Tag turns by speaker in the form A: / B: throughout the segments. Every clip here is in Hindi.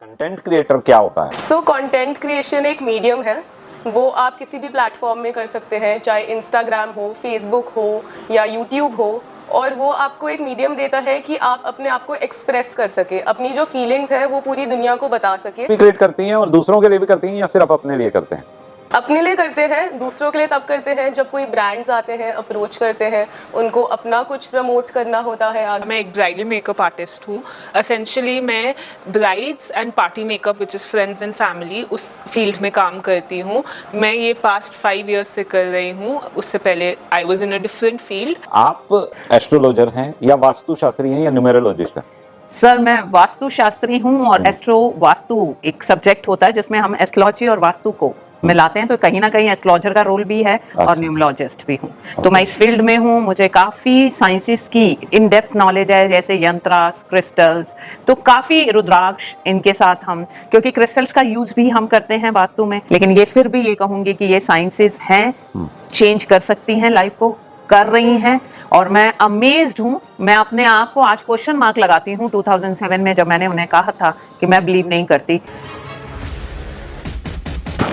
A: कंटेंट क्रिएटर क्या होता है?
B: सो कंटेंट क्रिएशन एक मीडियम है, वो आप किसी भी प्लेटफॉर्म में कर सकते हैं, चाहे इंस्टाग्राम हो, फेसबुक हो या यूट्यूब हो। और वो आपको एक मीडियम देता है कि आप अपने आप को एक्सप्रेस कर सके, अपनी जो फीलिंग्स है वो पूरी दुनिया को बता सके।
A: भी क्रिएट करती हैं और दूसरों के लिए भी करती हैं या सिर्फ अपने लिए करते हैं?
B: अपने लिए करते हैं, दूसरों के लिए तब करते हैं जब कोई ब्रांड्स आते हैं, अप्रोच करते हैं, उनको अपना कुछ प्रमोट करना होता है आगे।
C: मैं एक ब्राइडल मेकअप आर्टिस्ट हूँ। असेंशली मैं brides and party makeup which is friends and family उस फील्ड में काम करती हूँ। मैं ये पास्ट 5 years से कर रही हूँ। उससे पहले I was in a different field.
A: आप एस्ट्रोलॉजर हैं या वास्तुशास्त्री हैं या न्यूमेरोलॉजिस्ट हैं?
D: सर मैं वास्तु शास्त्री हूँ और एस्ट्रो वास्तु एक सब्जेक्ट होता है जिसमें हम एस्ट्रोलॉजी और वास्तु को मिलाते हैं, तो कहीं ना कहीं एस्ट्रोलॉजर का रोल भी है और न्यूमरोलॉजिस्ट भी हूँ। तो मैं इस फील्ड में हूँ, मुझे काफ़ी साइंसेस की इन डेप्थ नॉलेज है, जैसे यंत्रास, क्रिस्टल्स, तो काफ़ी रुद्राक्ष इनके साथ हम, क्योंकि क्रिस्टल्स का यूज भी हम करते हैं वास्तु में, लेकिन ये फिर भी ये कहूँगी कि ये साइंसेस हैं, चेंज कर सकती हैं लाइफ को, कर रही हैं। और मैं अमेज्ड हूँ, मैं अपने आप को आज क्वेश्चन मार्क लगाती हूँ 2007 में जब मैंने उन्हें कहा था कि मैं बिलीव नहीं करती।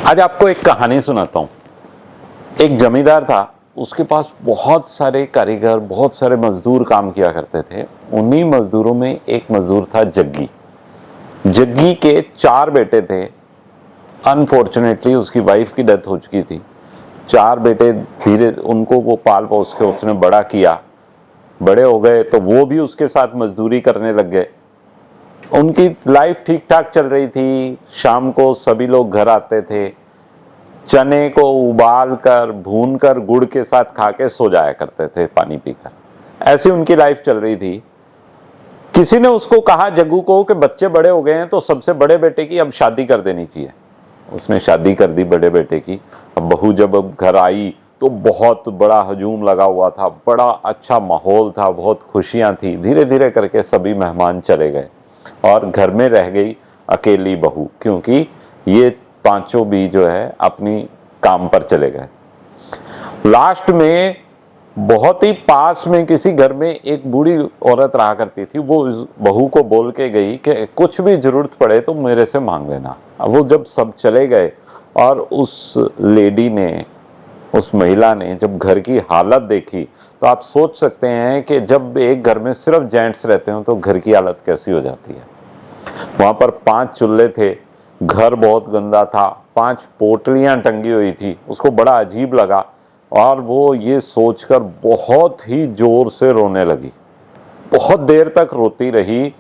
A: आज आपको एक कहानी सुनाता हूँ। एक जमींदार था, उसके पास बहुत सारे कारीगर, बहुत सारे मजदूर काम किया करते थे। उन्हीं मजदूरों में एक मजदूर था जग्गी। जग्गी के 4 बेटे थे। अनफॉर्चुनेटली उसकी वाइफ की डेथ हो चुकी थी। 4 बेटे धीरे उनको वो पाल पोस के उसने बड़ा किया। बड़े हो गए तो वो भी उसके साथ मजदूरी करने लग गए। उनकी लाइफ ठीक ठाक चल रही थी। शाम को सभी लोग घर आते थे, चने को उबाल कर भून कर गुड़ के साथ खा के सो जाया करते थे पानी पीकर। ऐसी उनकी लाइफ चल रही थी। किसी ने उसको कहा जग्गू को कि बच्चे बड़े हो गए हैं तो सबसे बड़े बेटे की अब शादी कर देनी चाहिए। उसने शादी कर दी बड़े बेटे की। अब बहू जब अब घर आई तो बहुत बड़ा हजूम लगा हुआ था, बड़ा अच्छा माहौल था, बहुत खुशियां थी। धीरे धीरे करके सभी मेहमान चले गए और घर में रह गई अकेली बहू, क्योंकि ये 5 भी जो है अपनी काम पर चले गए। लास्ट में बहुत ही पास में किसी घर में एक बूढ़ी औरत रहा करती थी। वो बहू को बोल के गई कि कुछ भी जरूरत पड़े तो मेरे से मांग लेना। अब वो जब सब चले गए और उस लेडी ने, उस महिला ने जब घर की हालत देखी तो आप सोच सकते हैं कि जब एक घर में सिर्फ जेंट्स रहते हो तो घर की हालत कैसी हो जाती है। वहां पर 5 चूल्हे थे, घर बहुत गंदा था, 5 पोटलियां टंगी हुई थी। उसको बड़ा अजीब लगा और वो ये सोचकर बहुत ही जोर से रोने लगी। बहुत देर तक रोती रही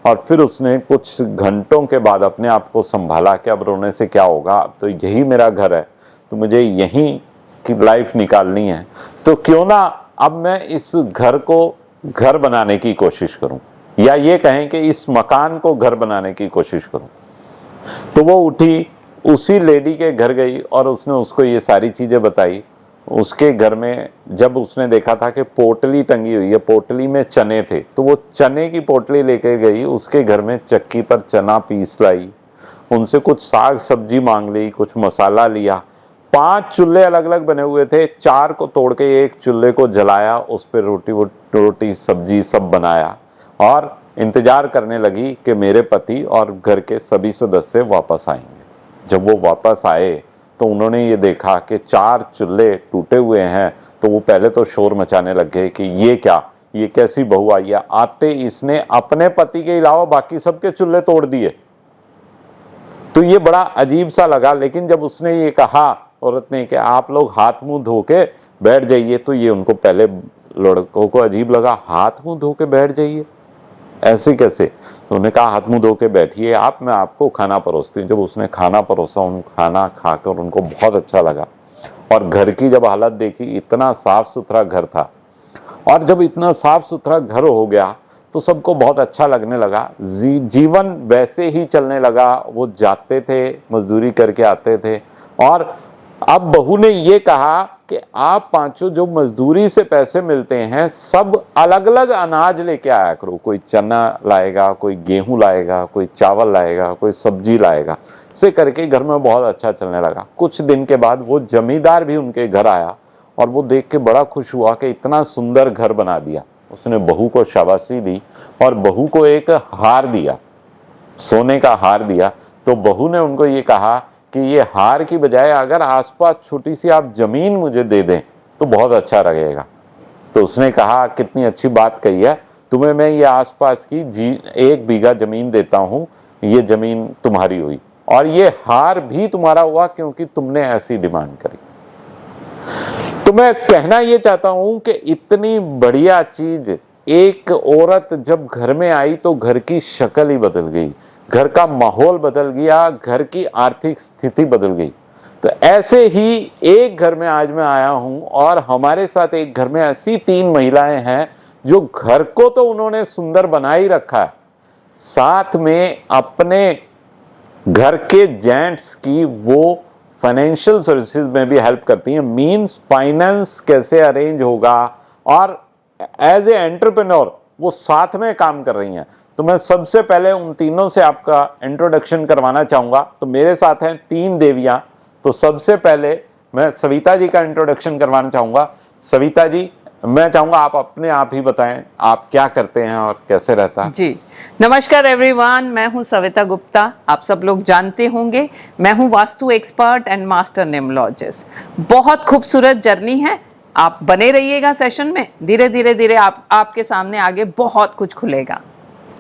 A: और फिर उसने कुछ घंटों के बाद अपने आप को संभाला कि अब रोने से क्या होगा, अब तो यही मेरा घर है, तो मुझे यहीं की लाइफ निकालनी है, तो क्यों ना अब मैं इस घर को घर बनाने की कोशिश करूं, या ये कहें कि इस मकान को घर बनाने की कोशिश करूं। तो वो उठी, उसी लेडी के घर गई और उसने उसको ये सारी चीजें बताई। उसके घर में जब उसने देखा था कि पोटली टंगी हुई है, पोटली में चने थे, तो वो चने की पोटली लेकर गई, उसके घर में चक्की पर चना पीस लाई, उनसे कुछ साग सब्जी मांग ली, कुछ मसाला लिया। 5 चूल्हे अलग अलग बने हुए थे, 4 को तोड़ के एक चूल्हे को जलाया, उस पर रोटी सब्जी सब बनाया और इंतजार करने लगी कि मेरे पति और घर के सभी सदस्य वापस आएंगे। जब वो वापस आए तो उन्होंने ये देखा कि 4 चूल्हे टूटे हुए हैं। तो वो पहले तो शोर मचाने लग गए कि ये क्या, ये कैसी बहू आई है, आते इसने अपने पति के अलावा बाकी सबके चूल्हे तोड़ दिए। तो ये बड़ा अजीब सा लगा। लेकिन जब उसने ये कहा औरत ने कि आप लोग हाथ मुंह धो के बैठ जाइए, तो ये उनको पहले लड़कों को अजीब लगा, हाथ मुंह धो के बैठ जाइए, ऐसे कैसे? तो उन्होंने कहा हाथ मुंह धो के बैठिए आप, मैं आपको खाना परोसती हूँ। जब उसने खाना परोसा, उन खाना खाकर उनको बहुत अच्छा लगा। और घर की जब हालत देखी, इतना साफ सुथरा घर था, और जब इतना साफ सुथरा घर हो गया तो सबको बहुत अच्छा लगने लगा। जीवन वैसे ही चलने लगा। वो जाते थे, मजदूरी करके आते थे। और अब बहू ने ये कहा कि आप 5 जो मजदूरी से पैसे मिलते हैं, सब अलग अलग अनाज लेके आया करो। कोई चना लाएगा, कोई गेहूं लाएगा, कोई चावल लाएगा, कोई सब्जी लाएगा। से करके घर में बहुत अच्छा चलने लगा। कुछ दिन के बाद वो जमींदार भी उनके घर आया और वो देख के बड़ा खुश हुआ कि इतना सुंदर घर बना दिया। उसने बहू को शाबाशी दी और बहू को एक हार दिया सोने का हार दिया, तो बहू ने उनको ये कहा कि ये हार की बजाय अगर आसपास छोटी सी आप जमीन मुझे दे दें तो बहुत अच्छा लगेगा। तो उसने कहा कितनी अच्छी बात कही है, तुम्हें मैं ये आसपास की 1 बीघा जमीन देता हूं, ये जमीन तुम्हारी हुई और ये हार भी तुम्हारा हुआ क्योंकि तुमने ऐसी डिमांड करी। तो मैं कहना ये चाहता हूं कि इतनी बढ़िया चीज, एक औरत जब घर में आई तो घर की शक्ल ही बदल गई, घर का माहौल बदल गया, घर की आर्थिक स्थिति बदल गई। तो ऐसे ही एक घर में आज मैं आया हूं और हमारे साथ एक घर में ऐसी 3 महिलाएं हैं जो घर को तो उन्होंने सुंदर बना ही रखा है, साथ में अपने घर के जेंट्स की वो फाइनेंशियल सर्विसेज में भी हेल्प करती हैं। मींस फाइनेंस कैसे अरेंज होगा और एज ए एंटरप्रेन्योर वो साथ में काम कर रही हैं। तो मैं सबसे पहले उन तीनों से आपका इंट्रोडक्शन करवाना चाहूंगा। तो मेरे साथ हैं 3 देवियां। तो सबसे पहले मैं सविता जी का इंट्रोडक्शन करवाना चाहूंगा। सविता जी, मैं चाहूंगा आप अपने आप ही बताएं, आप क्या करते हैं और कैसे रहता है।
D: जी नमस्कार एवरीवन, मैं हूं सविता गुप्ता। आप सब लोग जानते होंगे मैं हूं vastu expert and master numerologist. बहुत खूबसूरत जर्नी है, आप बने रहिएगा सेशन में। धीरे धीरे आपके सामने आगे बहुत कुछ खुलेगा।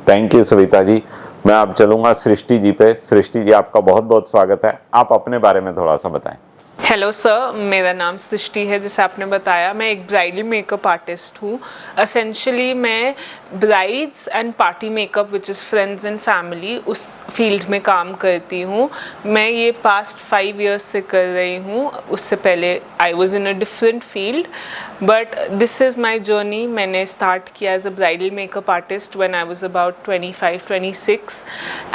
A: Thank you Savita ji. मैं अब चलूंगा सृष्टि जी पे। सृष्टि जी, आपका बहुत बहुत स्वागत है। आप अपने बारे में थोड़ा सा बताएं।
C: हेलो सर, मेरा नाम सृष्टि है, जैसे आपने बताया। मैं एक ब्राइडल मेकअप आर्टिस्ट हूँ। असेंशली मैं brides and party makeup which is friends and family, उस फील्ड में काम करती हूँ। मैं ये पास्ट 5 years से कर रही हूँ। उससे पहले I was in a different field, but this is my journey. मैंने स्टार्ट किया as a bridal makeup artist when I was about 25-26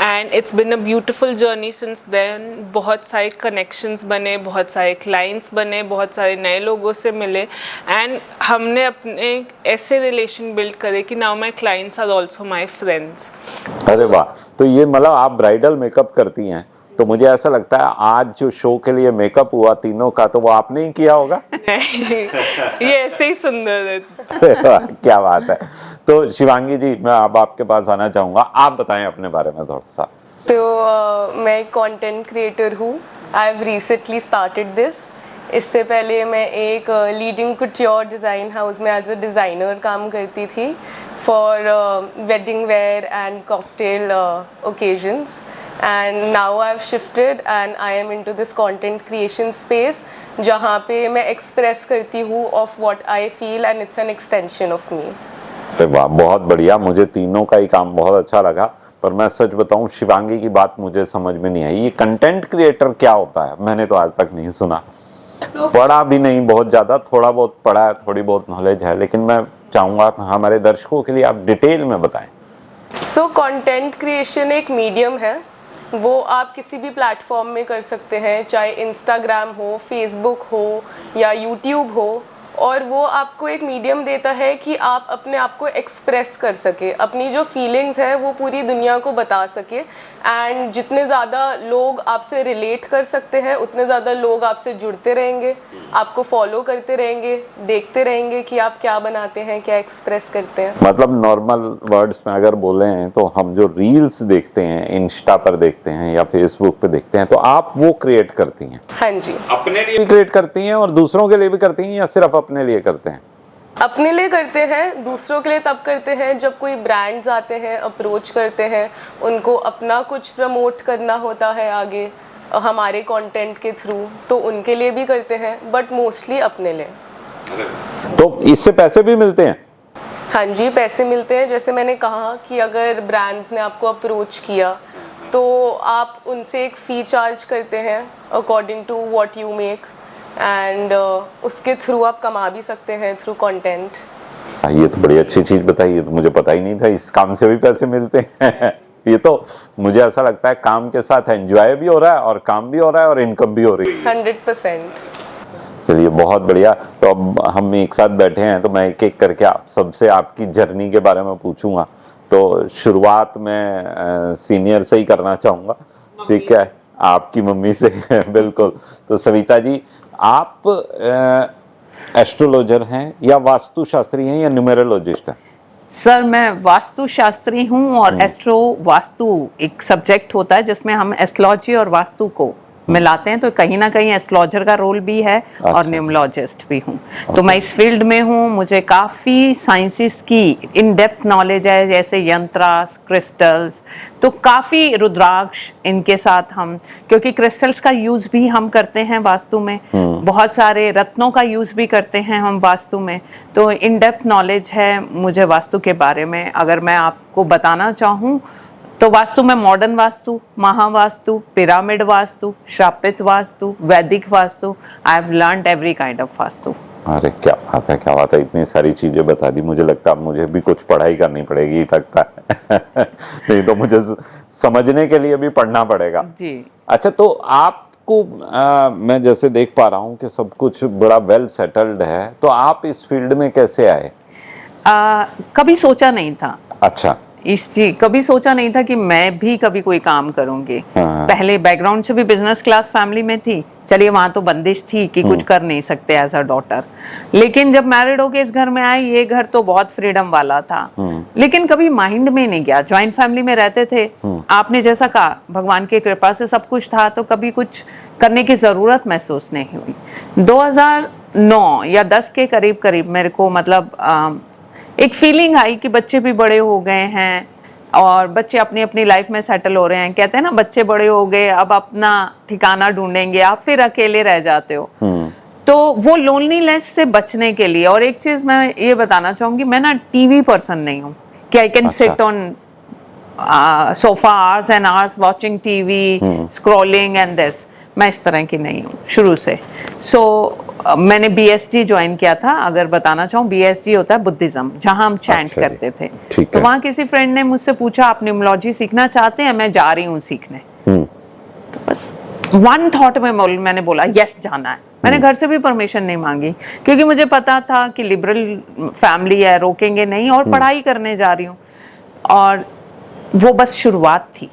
C: and it's been a beautiful journey since then. बहुत सारे कनेक्शंस बने, बहुत सारे क्लाइंट्स बने, बहुत सारे नए लोगों से मिले एंड हमने अपने ऐसे रिलेशन बिल्ड करे कि now my clients are also my friends.
A: अरे वाह, तो ये मतलब आप ब्राइडल मेकअप करती हैं, तो मुझे ऐसा लगता है आज जो शो के लिए मेकअप हुआ तीनों का, तो वो आपने ही किया होगा।
C: ये ऐसे ही सुंदर है।
A: क्या बात है। तो शिवांगी जी, मैं अब आपके पास आना चाहूंगा, आप बताएं अपने बारे में थोड़ा सा।
B: तो मैं कंटेंट क्रिएटर हूँ। I have recently started this. इससे पहले मैं एक लीडिंग कुट्योर डिज़ाइन हाउस में एज अ डिज़ाइनर काम करती थी for wedding where and cocktail occasions, and now I have shifted and I am into this content creation space, जहाँ पे मैं एक्सप्रेस करती हूँ of what I feel and it's an extension of me.
A: अरे वाह, बहुत बढ़िया। मुझे तीनों का ही काम बहुत अच्छा लगा, पर मैं सच बताऊं शिवांगी की बात मुझे समझ में नहीं आई। ये कंटेंट क्रिएटर क्या होता है? मैंने तो आज तक नहीं सुना। पढ़ा भी नहीं बहुत ज्यादा, थोड़ा बहुत पढ़ा है, थोड़ी बहुत नॉलेज है, लेकिन मैं चाहूंगा हमारे दर्शकों के लिए आप डिटेल में बताएं।
B: सो कंटेंट क्रिएशन एक मीडियम है, वो आप किसी भी प्लेटफॉर्म में कर सकते हैं, चाहे इंस्टाग्राम हो, फेसबुक हो या यूट्यूब हो, और वो आपको एक मीडियम देता है कि आप अपने आप को एक्सप्रेस कर सके, अपनी जो फीलिंग्स है वो पूरी दुनिया को बता सके। एंड जितने ज़्यादा लोग आपसे रिलेट कर सकते हैं उतने ज़्यादा लोग आपसे जुड़ते रहेंगे, आपको फॉलो करते रहेंगे, देखते रहेंगे कि आप क्या बनाते हैं, क्या एक्सप्रेस करते हैं।
A: मतलब नॉर्मल वर्ड्स में अगर बोले हैं तो हम जो रील्स देखते हैं, इंस्टा पर देखते हैं या फेसबुक पे देखते हैं, तो आप वो क्रिएट करती हैं?
B: हाँ जी,
A: अपने लिए भी क्रिएट करती हैं और दूसरों के लिए भी करती हैं या सिर्फ अपने लिए करते हैं?
B: अपने लिए करते हैं, दूसरों के लिए तब करते हैं जब कोई ब्रांड्स आते हैं, अप्रोच करते हैं, उनको अपना कुछ प्रमोट करना होता है आगे हमारे कंटेंट के थ्रू, तो उनके लिए भी करते हैं, बट मोस्टली अपने लिए।
A: तो इससे पैसे भी मिलते हैं?
B: हाँ जी, पैसे मिलते हैं। जैसे मैंने कहा कि अगर ब्रांड्स ने आपको अप्रोच किया तो आप उनसे एक फ़ी चार्ज करते हैं according to what you make, and उसके थ्रू आप कमा भी सकते हैं थ्रू कंटेंट।
A: ये तो बड़ी अच्छी चीज बताई, ये तो मुझे पता ही नहीं था, इस काम से भी पैसे मिलते हैं। ये तो मुझे ऐसा लगता है काम के साथ एंजॉय भी हो रहा है और काम भी हो रहा है और इनकम भी हो रही है।
B: 100%।
A: चलिए, बहुत बढ़िया। तो अब हम एक साथ बैठे हैं तो मैं एक एक करके आप सबसे आपकी जर्नी के बारे में पूछूंगा। तो शुरुआत में सीनियर से ही करना चाहूंगा, ठीक है? आपकी मम्मी से। बिल्कुल। तो सविता जी, आप एस्ट्रोलॉजर हैं या वास्तु शास्त्री हैं या न्यूमेरोलॉजिस्ट हैं?
D: सर मैं वास्तुशास्त्री हूँ और एस्ट्रो वास्तु एक सब्जेक्ट होता है जिसमें हम एस्ट्रोलॉजी और वास्तु को मिलाते हैं, तो कहीं ना कहीं एस्ट्रोलॉजर का रोल भी है और न्यूमरोलॉजिस्ट भी हूँ। तो मैं इस फील्ड में हूँ, मुझे काफ़ी साइंसेस की इन डेप्थ नॉलेज है, जैसे यंत्रास, क्रिस्टल्स, तो काफ़ी रुद्राक्ष इनके साथ हम, क्योंकि क्रिस्टल्स का यूज़ भी हम करते हैं वास्तु में, बहुत सारे रत्नों का यूज़ भी करते हैं हम वास्तु में, तो इन डेप्थ नॉलेज है मुझे वास्तु के बारे में। अगर मैं आपको बताना चाहूँ तो वास्तु में मॉडर्न वास्तु, महावास्तु, पिरामिड वास्तु, श्रापित वास्तु, वैदिक vastu, I have learned every kind of vastu.
A: अरे क्या बात है, क्या बात है, इतनी सारी चीजें बता दी। मुझे लगता है मुझे भी कुछ पढ़ाई करनी पड़ेगी लगता है नहीं तो मुझे समझने के लिए भी पढ़ना पड़ेगा
D: जी।
A: अच्छा, तो आपको मैं जैसे देख पा रहा हूँ कि सब कुछ बड़ा वेल सेटल्ड है, तो आप इस फील्ड में कैसे आए?
D: कभी सोचा नहीं था।
A: अच्छा,
D: कभी सोचा नहीं था कि मैं भी कभी कोई काम करूंगी।
A: हाँ।
D: पहले बैकग्राउंड से भी बिजनेस क्लास फैमिली में थी, चलिए वहां तो बंदिश थी कि कुछ कर नहीं सकते एज अ डॉटर, लेकिन जब मैरिड होके इस घर में आई, ये घर तो बहुत फ्रीडम वाला था, लेकिन कभी माइंड में नहीं गया। जॉइंट फैमिली में रहते थे, आपने जैसा कहा भगवान की कृपा से सब कुछ था, तो कभी कुछ करने की जरूरत महसूस नहीं हुई। 2009 या 10 के करीब करीब मेरे को मतलब एक फीलिंग आई कि बच्चे भी बड़े हो गए हैं और बच्चे अपनी अपनी लाइफ में सेटल हो रहे हैं। कहते हैं ना, बच्चे बड़े हो गए, अब अपना ठिकाना ढूंढेंगे, आप फिर अकेले रह जाते हो। तो वो लोनलीनेस से बचने के लिए, और एक चीज मैं ये बताना चाहूंगी, मैं ना टीवी पर्सन नहीं हूँ कि I can sit on sofa hours and hours watching TV, scrolling and this. मैं इस तरह की नहीं हूँ शुरू से। मैंने BSG ज्वाइन किया था। अगर बताना चाहूँ, BSG होता है बुद्धिज्म, जहाँ हम चैंट करते थे। तो वहाँ किसी फ्रेंड ने मुझसे पूछा, आप न्यूमरोलॉजी सीखना चाहते हैं? मैं जा रही हूँ सीखने। तो बस वन थॉट में मैंने बोला यस, जाना है। मैंने घर से भी परमिशन नहीं मांगी, क्योंकि मुझे पता था कि लिबरल फैमिली है, रोकेंगे नहीं, और पढ़ाई करने जा रही हूँ। और वो बस शुरुआत थी।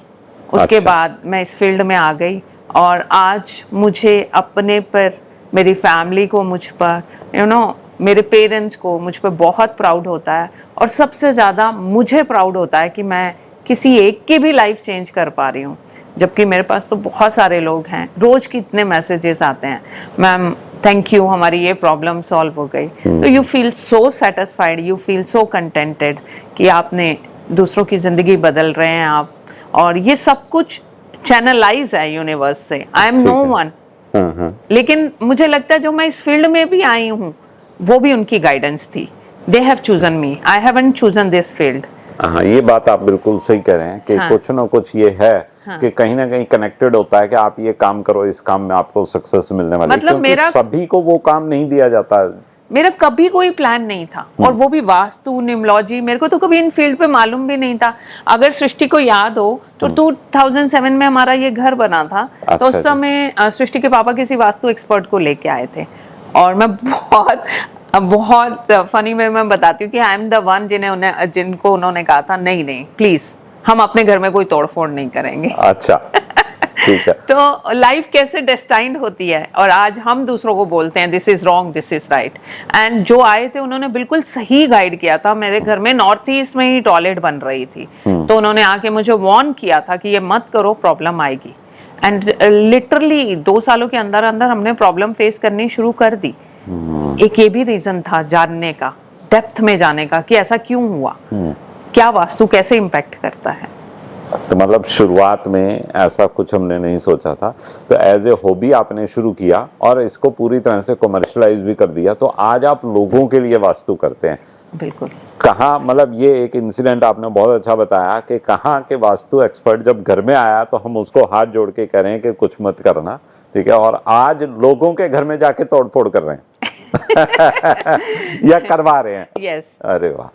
D: उसके बाद मैं इस फील्ड में आ गई, और आज मुझे अपने पर, मेरी फैमिली को मुझ पर, मेरे पेरेंट्स को मुझ पर बहुत प्राउड होता है। और सबसे ज़्यादा मुझे प्राउड होता है कि मैं किसी एक की भी लाइफ चेंज कर पा रही हूँ, जबकि मेरे पास तो बहुत सारे लोग हैं, रोज़ कितने मैसेजेस आते हैं, मैम थैंक यू, हमारी ये प्रॉब्लम सॉल्व हो गई। तो you feel so satisfied, you feel so contented कि आपने दूसरों की ज़िंदगी बदल रहे हैं आप, और ये सब कुछ चैनलाइज है यूनिवर्स से। आई एम नो वन, लेकिन मुझे लगता है जो मैं इस फील्ड में भी आई हूँ वो भी उनकी गाइडेंस थी। They have chosen me, I haven't chosen this field.
A: हाँ, ये बात आप बिल्कुल सही कह रहे हैं कि कुछ ना कुछ ये है कि कहीं ना कहीं कनेक्टेड होता है कि आप ये काम करो, इस काम में आपको सक्सेस मिलने वाली है।
D: मतलब मेरा
A: सभी को वो काम नहीं दिया जाता।
D: मेरा कभी कोई प्लान नहीं था, और वो भी वास्तु, न्यूमरोलॉजी, मेरे को तो कभी इन फील्ड पे मालूम भी नहीं था। अगर सृष्टि को याद हो तो 2007 में हमारा ये घर बना था।
A: अच्छा,
D: तो उस समय सृष्टि के पापा किसी वास्तु एक्सपर्ट को लेके आए थे, और मैं बहुत फनी में मैं बताती हूँ कि आई एम द वन जिनको उन्होंने कहा था नहीं नहीं प्लीज, हम अपने घर में कोई तोड़फोड़ नहीं करेंगे।
A: अच्छा, ठीक है।
D: तो लाइफ कैसे डेस्टाइंड होती है, और आज हम दूसरों को बोलते हैं this is wrong, this is right. And जो आए थे उन्होंने बिल्कुल सही गाइड किया था। मेरे घर में नॉर्थ ईस्ट में ही टॉयलेट बन रही थी, तो उन्होंने आके मुझे वार्न किया था कि ये मत करो, प्रॉब्लम आएगी। एंड लिटरली 2 सालों के अंदर अंदर हमने प्रॉब्लम फेस करनी शुरू कर दी। एक ये भी रीजन था जानने का, डेप्थ में जाने का कि ऐसा क्यों हुआ, क्या वास्तु कैसे इम्पैक्ट करता है।
A: तो मतलब शुरुआत में ऐसा कुछ हमने नहीं सोचा था, तो एज ए हॉबी आपने शुरू किया और इसको पूरी तरह से कमर्शलाइज भी कर दिया। तो आज आप लोगों के लिए वास्तु करते हैं।
D: बिल्कुल।
A: कहाँ, मतलब ये एक इंसिडेंट आपने बहुत अच्छा बताया कि कहाँ के वास्तु एक्सपर्ट जब घर में आया तो हम उसको हाथ जोड़ के कह रहे हैं कि कुछ मत करना, ठीक है, और आज लोगों के घर में जाके तोड़फोड़ कर रहे हैं या करवा रहे हैं।
D: यस।
A: अरे वाह।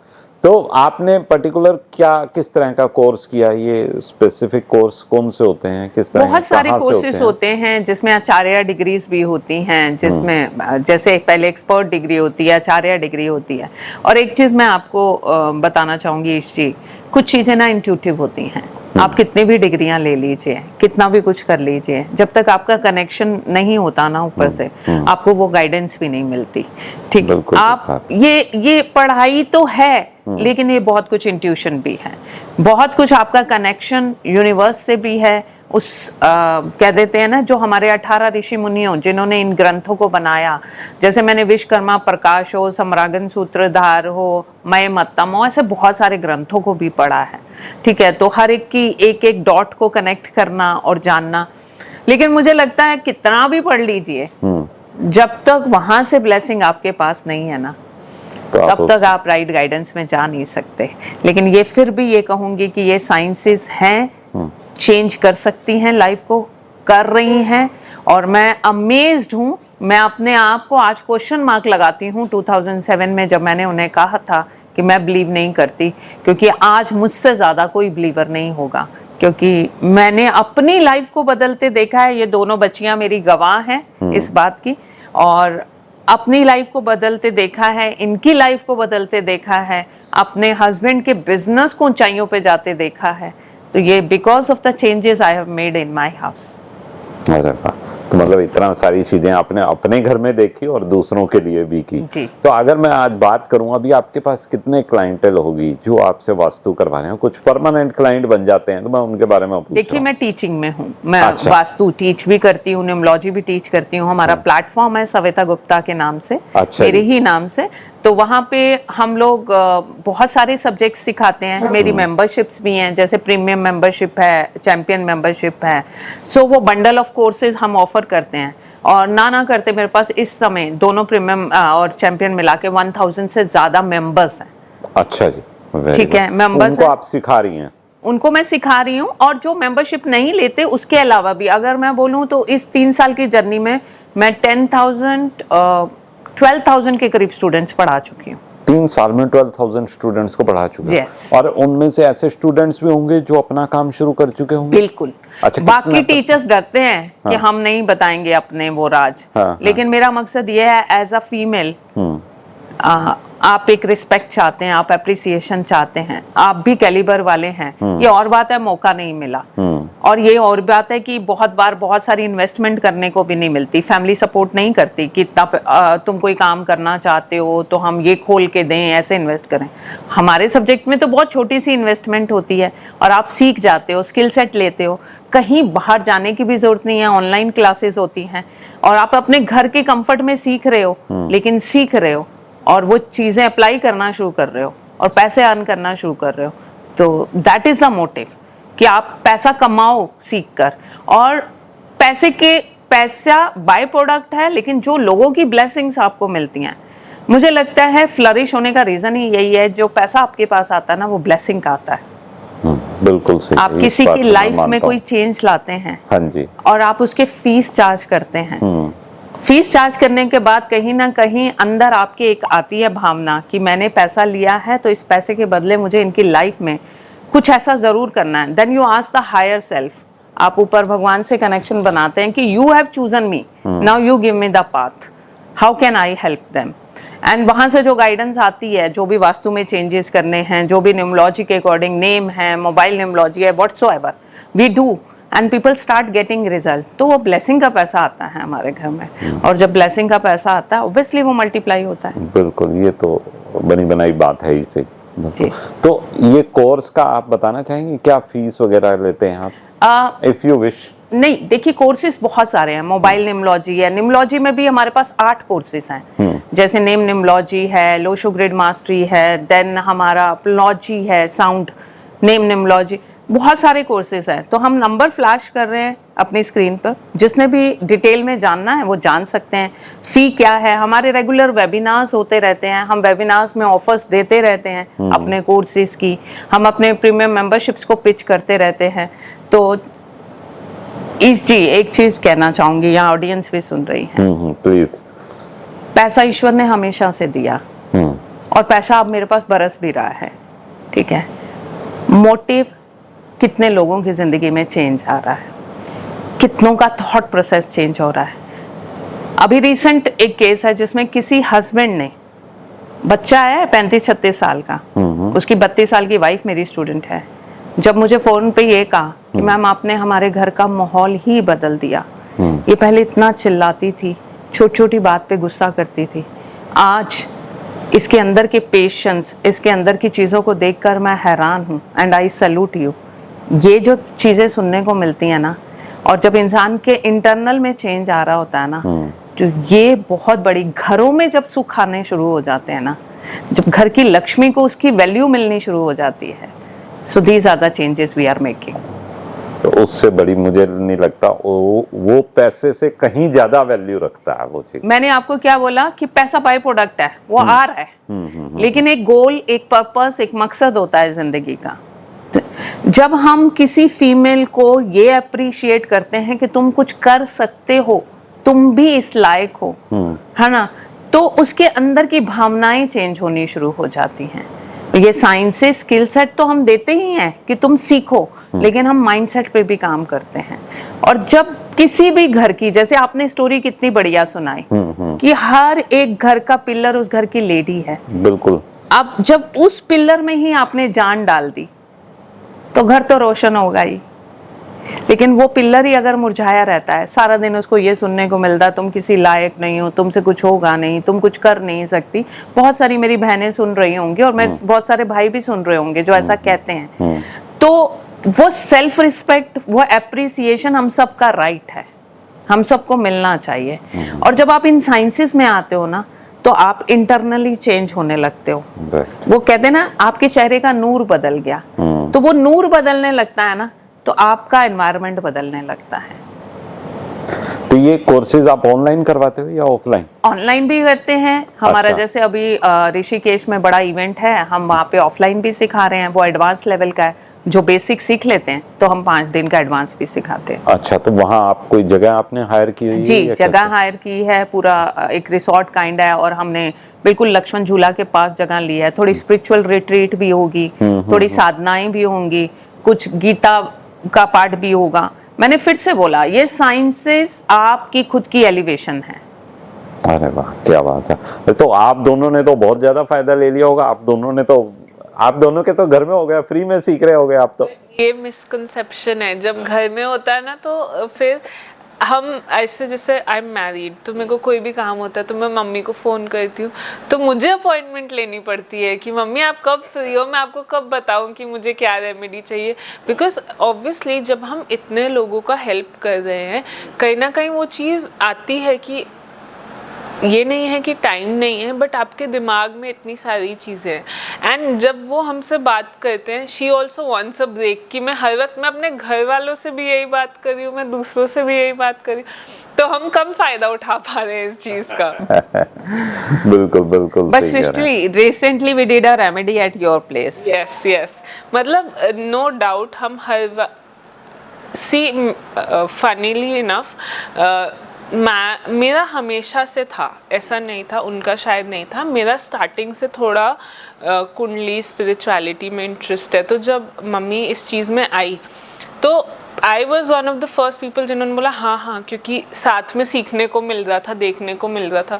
A: तो आपने पर्टिकुलर क्या, किस तरह का कोर्स किया? ये स्पेसिफिक कोर्स कौन से होते हैं, किस तरह?
D: बहुत सारे कोर्सेज होते हैं जिसमें आचार्य डिग्रीज भी होती हैं, जिसमें जैसे पहले एक्सपर्ट डिग्री होती है, आचार्य डिग्री होती है। और एक चीज मैं आपको बताना चाहूंगी ईश जी, कुछ चीजें ना इंट्यूटिव होती हैं। आप कितनी भी डिग्रियां ले लीजिए, कितना भी कुछ कर लीजिए, जब तक आपका कनेक्शन नहीं होता ना ऊपर से, आपको वो गाइडेंस भी नहीं मिलती। ठीक,
A: बिल्कुल
D: आप ये पढ़ाई तो है, लेकिन ये बहुत कुछ इंट्यूशन भी है, बहुत कुछ आपका कनेक्शन यूनिवर्स से भी है। उस कह देते हैं ना, जो हमारे 18 ऋषि मुनियों जिन्होंने इन ग्रंथों को बनाया, जैसे मैंने विश्वकर्मा प्रकाश हो, सम्रागन सूत्रधार हो, मय मत्तम हो, ऐसे बहुत सारे ग्रंथों को भी पढ़ा है। ठीक है, तो हर एक की एक एक डॉट को कनेक्ट करना और जानना। लेकिन मुझे लगता है कितना भी पढ़ लीजिए, जब तक वहां से ब्लेसिंग आपके पास नहीं है ना, तब तक आप राइट गाइडेंस में जा नहीं सकते। लेकिन ये फिर भी ये कहूंगी कि ये साइंसेस हैं, चेंज कर सकती हैं, लाइफ को कर रही हैं। और मैं अमेज्ड हूँ, मैं अपने आप को आज क्वेश्चन मार्क लगाती हूँ 2007 में, जब मैंने उन्हें कहा था कि मैं बिलीव नहीं करती, क्योंकि आज मुझसे ज़्यादा कोई बिलीवर नहीं होगा, क्योंकि मैंने अपनी लाइफ को बदलते देखा है। ये दोनों बच्चियां मेरी गवाह हैं इस बात की, और अपनी लाइफ को बदलते देखा है, इनकी लाइफ को बदलते देखा है, अपने हस्बैंड के बिजनेस को ऊंचाइयों पे जाते देखा है। तो ये because of the changes I have made in my house.
A: अरे वाह, तो मतलब इतना सारी चीजें आपने अपने घर में देखी और दूसरों के लिए भी की।
D: जी।
A: तो अगर मैं आज बात करूं, अभी आपके पास कितने क्लाइंटेल होगी जो आपसे वास्तु करवा रहे हैं? कुछ परमानेंट क्लाइंट बन जाते हैं, तो मैं उनके बारे में
D: देखिए, मैं टीचिंग में हूँ, मैं
A: अच्छा।
D: वास्तु टीच भी करती हूँ, न्यूमरोलॉजी भी टीच करती हूँ। हमारा प्लेटफॉर्म है सविता गुप्ता के नाम से,
A: अच्छा
D: मेरे ही नाम से। तो वहाँ पे हम लोग बहुत सारे सब्जेक्ट्स सिखाते हैं। मेरी मेंबरशिप्स भी हैं, जैसे प्रीमियम मेंबरशिप है, चैंपियन मेंबरशिप है। सो वो बंडल ऑफ कोर्सेज हम ऑफर करते हैं, और ना करते मेरे पास इस समय दोनों प्रीमियम और चैंपियन मिला के 1000 से ज्यादा मेंबर्स हैं।
A: अच्छा जी,
D: ठीक है, मेंबर्स
A: उनको आप सिखा रही हैं?
D: उनको मैं सिखा रही हूँ, और जो मेंबरशिप नहीं लेते उसके अलावा भी अगर मैं बोलूँ तो इस 3 साल की जर्नी में मैं 12,000 के करीब स्टूडेंट्स पढ़ा चुकी हूँ।
A: 3 साल में 12,000 स्टूडेंट्स को पढ़ा चुके हैं।
D: Yes.
A: और उनमें से ऐसे स्टूडेंट्स भी होंगे जो अपना काम शुरू कर चुके होंगे?
D: बिल्कुल।
A: अच्छा,
D: बाकी टीचर्स डरते हैं कि हम नहीं बताएंगे अपने वो राज, लेकिन मेरा मकसद ये है, एज अ फीमेल आप एक रिस्पेक्ट चाहते हैं, आप अप्रिसिएशन चाहते हैं, आप भी कैलिबर वाले हैं। ये और बात है, मौका नहीं मिला, और ये और बात है कि बहुत बार बहुत सारी इन्वेस्टमेंट करने को भी नहीं मिलती, फैमिली सपोर्ट नहीं करती कि इतना तुम कोई काम करना चाहते हो तो हम ये खोल के दें, ऐसे इन्वेस्ट करें। हमारे सब्जेक्ट में तो बहुत छोटी सी इन्वेस्टमेंट होती है, और आप सीख जाते हो, स्किल सेट लेते हो, कहीं बाहर जाने की भी जरूरत नहीं है, ऑनलाइन क्लासेस होती हैं, और आप अपने घर के कंफर्ट में सीख रहे हो, लेकिन सीख रहे हो और वो चीजें अप्लाई करना शुरू कर रहे हो और पैसे अर्न करना शुरू कर रहे हो। तो दैट इज द मोटिव, कि आप पैसा कमाओ सीख कर, और पैसा बाय प्रोडक्ट है, लेकिन जो लोगों की ब्लेसिंग्स आपको मिलती हैं, मुझे लगता है फ्लरिश होने का रीजन ही यही है। जो पैसा आपके पास आता है ना, वो ब्लेसिंग का आता है।
A: बिल्कुल सही।
D: आप किसी की लाइफ में कोई चेंज लाते हैं,
A: हाँ जी,
D: और आप उसके फीस चार्ज करते हैं। फीस चार्ज करने के बाद कहीं ना कहीं अंदर आपके एक आती है भावना कि मैंने पैसा लिया है, तो इस पैसे के बदले मुझे इनकी लाइफ में कुछ ऐसा जरूर करना है। Then you ask the higher self, आप ऊपर भगवान से कनेक्शन बनाते हैं कि you have chosen me, now you give me the path, how can I help them. And वहां से जो गाइडेंस आती है, जो भी वास्तु में चेंजेस करने हैं, जो भी न्यूमरोलॉजी के अकॉर्डिंग नेम है, मोबाइल न्यूमरोलॉजी है, whatsoever we do, and people start getting result. तो वो ब्लेसिंग का पैसा आता है हमारे घर में, और जब ब्लेसिंग का पैसा आता है, ऑब्वियसली वो मल्टीप्लाई होता है।
A: बिल्कुल, ये तो बनी बनाई बात है इसे।
D: जी।
A: तो ये कोर्स का आप बताना चाहेंगे, क्या फीस वगैरह लेते हैं आप? If you wish.
D: नहीं, देखिए, कोर्सेज बहुत सारे हैं। मोबाइल न्यूमरोलॉजी है, न्यूमरोलॉजी में भी हमारे पास 8 कोर्सेज हैं, जैसे नेम न्यूमरोलॉजी है, लोशो ग्रिड मास्टरी है, देन हमारा प्लॉजी है, साउंड नेम न्यूमरोलॉजी, बहुत सारे कोर्सेज हैं। तो हम नंबर फ्लैश कर रहे हैं अपनी स्क्रीन पर, जिसने भी डिटेल में जानना है वो जान सकते हैं। फी क्या है, हमारे रेगुलर वेबिनार्स होते रहते हैं, हम वेबिनार्स में ऑफर्स देते रहते हैं अपने कोर्सेज की, हम अपने प्रीमियम मेंबरशिप्स को पिच करते रहते हैं। तो जी, एक चीज कहना चाहूंगी, यहाँ ऑडियंस भी सुन रही है,
A: प्लीज।
D: पैसा ईश्वर ने हमेशा से दिया, और पैसा अब मेरे पास बरस भी रहा है। ठीक है, मोटिव कितने लोगों की जिंदगी में चेंज आ रहा है, कितनों का थॉट प्रोसेस चेंज हो रहा है। अभी रिसेंट एक केस है जिसमें किसी हस्बैंड ने, बच्चा है 35-36 साल का, उसकी 32 साल की वाइफ मेरी स्टूडेंट है, जब मुझे फोन पे ये कहा कि मैम आपने हमारे घर का माहौल ही बदल दिया, ये पहले इतना चिल्लाती थी, छोटी छोटी बात पे गुस्सा करती थी, आज इसके अंदर के पेशेंस, इसके अंदर की चीज़ों को देखकर मैं हैरान हूँ। And I salute you. ये जो चीज़ें सुनने को मिलती हैं ना, और जब इंसान के इंटरनल में चेंज आ रहा होता है ना, तो ये बहुत बड़ी, घरों में जब सुख आने शुरू हो जाते हैं ना, जब घर की लक्ष्मी को उसकी वैल्यू मिलनी शुरू हो जाती है, so these are the changes we are making.
A: तो उससे बड़ी मुझे नहीं लगता वो पैसे से कहीं ज्यादा वैल्यू रखता है वो चीज।
D: मैंने आपको क्या बोला कि पैसा बाय प्रोडक्ट है, वो आ रहा है, लेकिन एक गोल, एक पर्पस, एक मकसद होता है जिंदगी का। जब हम किसी फीमेल को ये अप्रिशिएट करते हैं कि तुम कुछ कर सकते हो, तुम भी इस लायक हो, है ना, तो उसके अंदर की भावनाएं चेंज होनी शुरू हो जाती हैं। ये साइंस से स्किल सेट तो हम देते ही हैं कि तुम सीखो, लेकिन हम माइंडसेट पे भी काम करते हैं। और जब किसी भी घर की, जैसे आपने स्टोरी कितनी बढ़िया सुनाई कि हर एक घर का पिलर उस घर की लेडी है,
A: बिल्कुल।
D: अब जब उस पिलर में ही आपने जान डाल दी तो घर तो रोशन होगा ही, लेकिन वो पिलर ही अगर मुरझाया रहता है, सारा दिन उसको ये सुनने को मिलता है तुम किसी लायक नहीं हो, तुमसे कुछ होगा नहीं, तुम कुछ कर नहीं सकती। बहुत सारी मेरी बहनें सुन रही होंगी और मैं बहुत सारे भाई भी सुन रहे होंगे जो ऐसा कहते हैं। तो वो सेल्फ रिस्पेक्ट, वो एप्रिसिएशन हम सबका राइट है, हम सबको मिलना चाहिए। और जब आप इन साइंसेस में आते हो ना, तो आप इंटरनली चेंज होने लगते हो। वो कहते हैं ना, आपके चेहरे का नूर बदल गया, तो वो नूर बदलने लगता है ना, तो आपका एनवायरनमेंट बदलने लगता है।
A: तो ये कोर्सेज आप ऑनलाइन करवाते हो या ऑफलाइन?
D: ऑनलाइन भी करते हैं हमारा।
A: अच्छा।
D: जैसे अभी ऋषिकेश में बड़ा इवेंट है, हम वहाँ पे ऑफलाइन भी सिखा रहे हैं। वो एडवांस लेवल का है, जो बेसिक सीख लेते हैं तो हम 5 दिन का एडवांस भी सिखाते हैं।
A: अच्छा, तो वहाँ आप कोई जगह आपने हायर की है?
D: जी, जगह हायर की है, पूरा एक रिसोर्ट काइंड है, और हमने बिल्कुल लक्ष्मण झूला के पास जगह ली है। थोड़ी स्पिरिचुअल रिट्रीट भी होगी, थोड़ी साधनाएं भी होंगी, कुछ गीता का पाठ भी होगा। मैंने फिर से बोला, ये साइंसेस आपकी खुद की एलिवेशन है।
A: अरे वाह, क्या बात है। तो आप दोनों ने तो बहुत ज्यादा फायदा ले लिया होगा। आप दोनों के तो घर में हो गया, फ्री में सीख रहे हो गए आप तो।
C: ये मिसकंसेप्शन है, जब घर में होता है ना तो फिर हम ऐसे, जैसे आई एम मैरिड तो मेरे को कोई भी काम होता है तो मैं मम्मी को फ़ोन करती हूँ, तो मुझे अपॉइंटमेंट लेनी पड़ती है कि मम्मी आप कब फ्री हो, मैं आपको कब बताऊँ कि मुझे क्या रेमेडी चाहिए। बिकॉज ऑब्वियसली जब हम इतने लोगों का हेल्प कर रहे हैं, कहीं ना कहीं वो चीज़ आती है कि ये नहीं है कि टाइम नहीं है, बट आपके दिमाग में इतनी सारी चीज़ें हैं। एंड जब वो हमसे बात करते हैं, she also wants a break, कि मैं हर वक्त मैं अपने घर वालों से भी यही बात कर रही हूँ, मैं दूसरों से भी यही बात कर रही हूँ, तो हम कम फायदा उठा पा रहे हैं इस चीज़ का।
A: बिल्कुल बिल्कुल।
D: But recently we did a remedy at your place.
C: Yes, मतलब नो डाउट हम हर फनीली इनफ मेरा हमेशा से था, ऐसा नहीं था, उनका शायद नहीं था, मेरा स्टार्टिंग से थोड़ा कुंडली स्पिरिचुअलिटी में इंटरेस्ट है। तो जब मम्मी इस चीज़ में आई तो I was one of the first people जिन्होंने बोला हाँ, क्योंकि साथ में सीखने को मिल रहा था, देखने को मिल रहा था।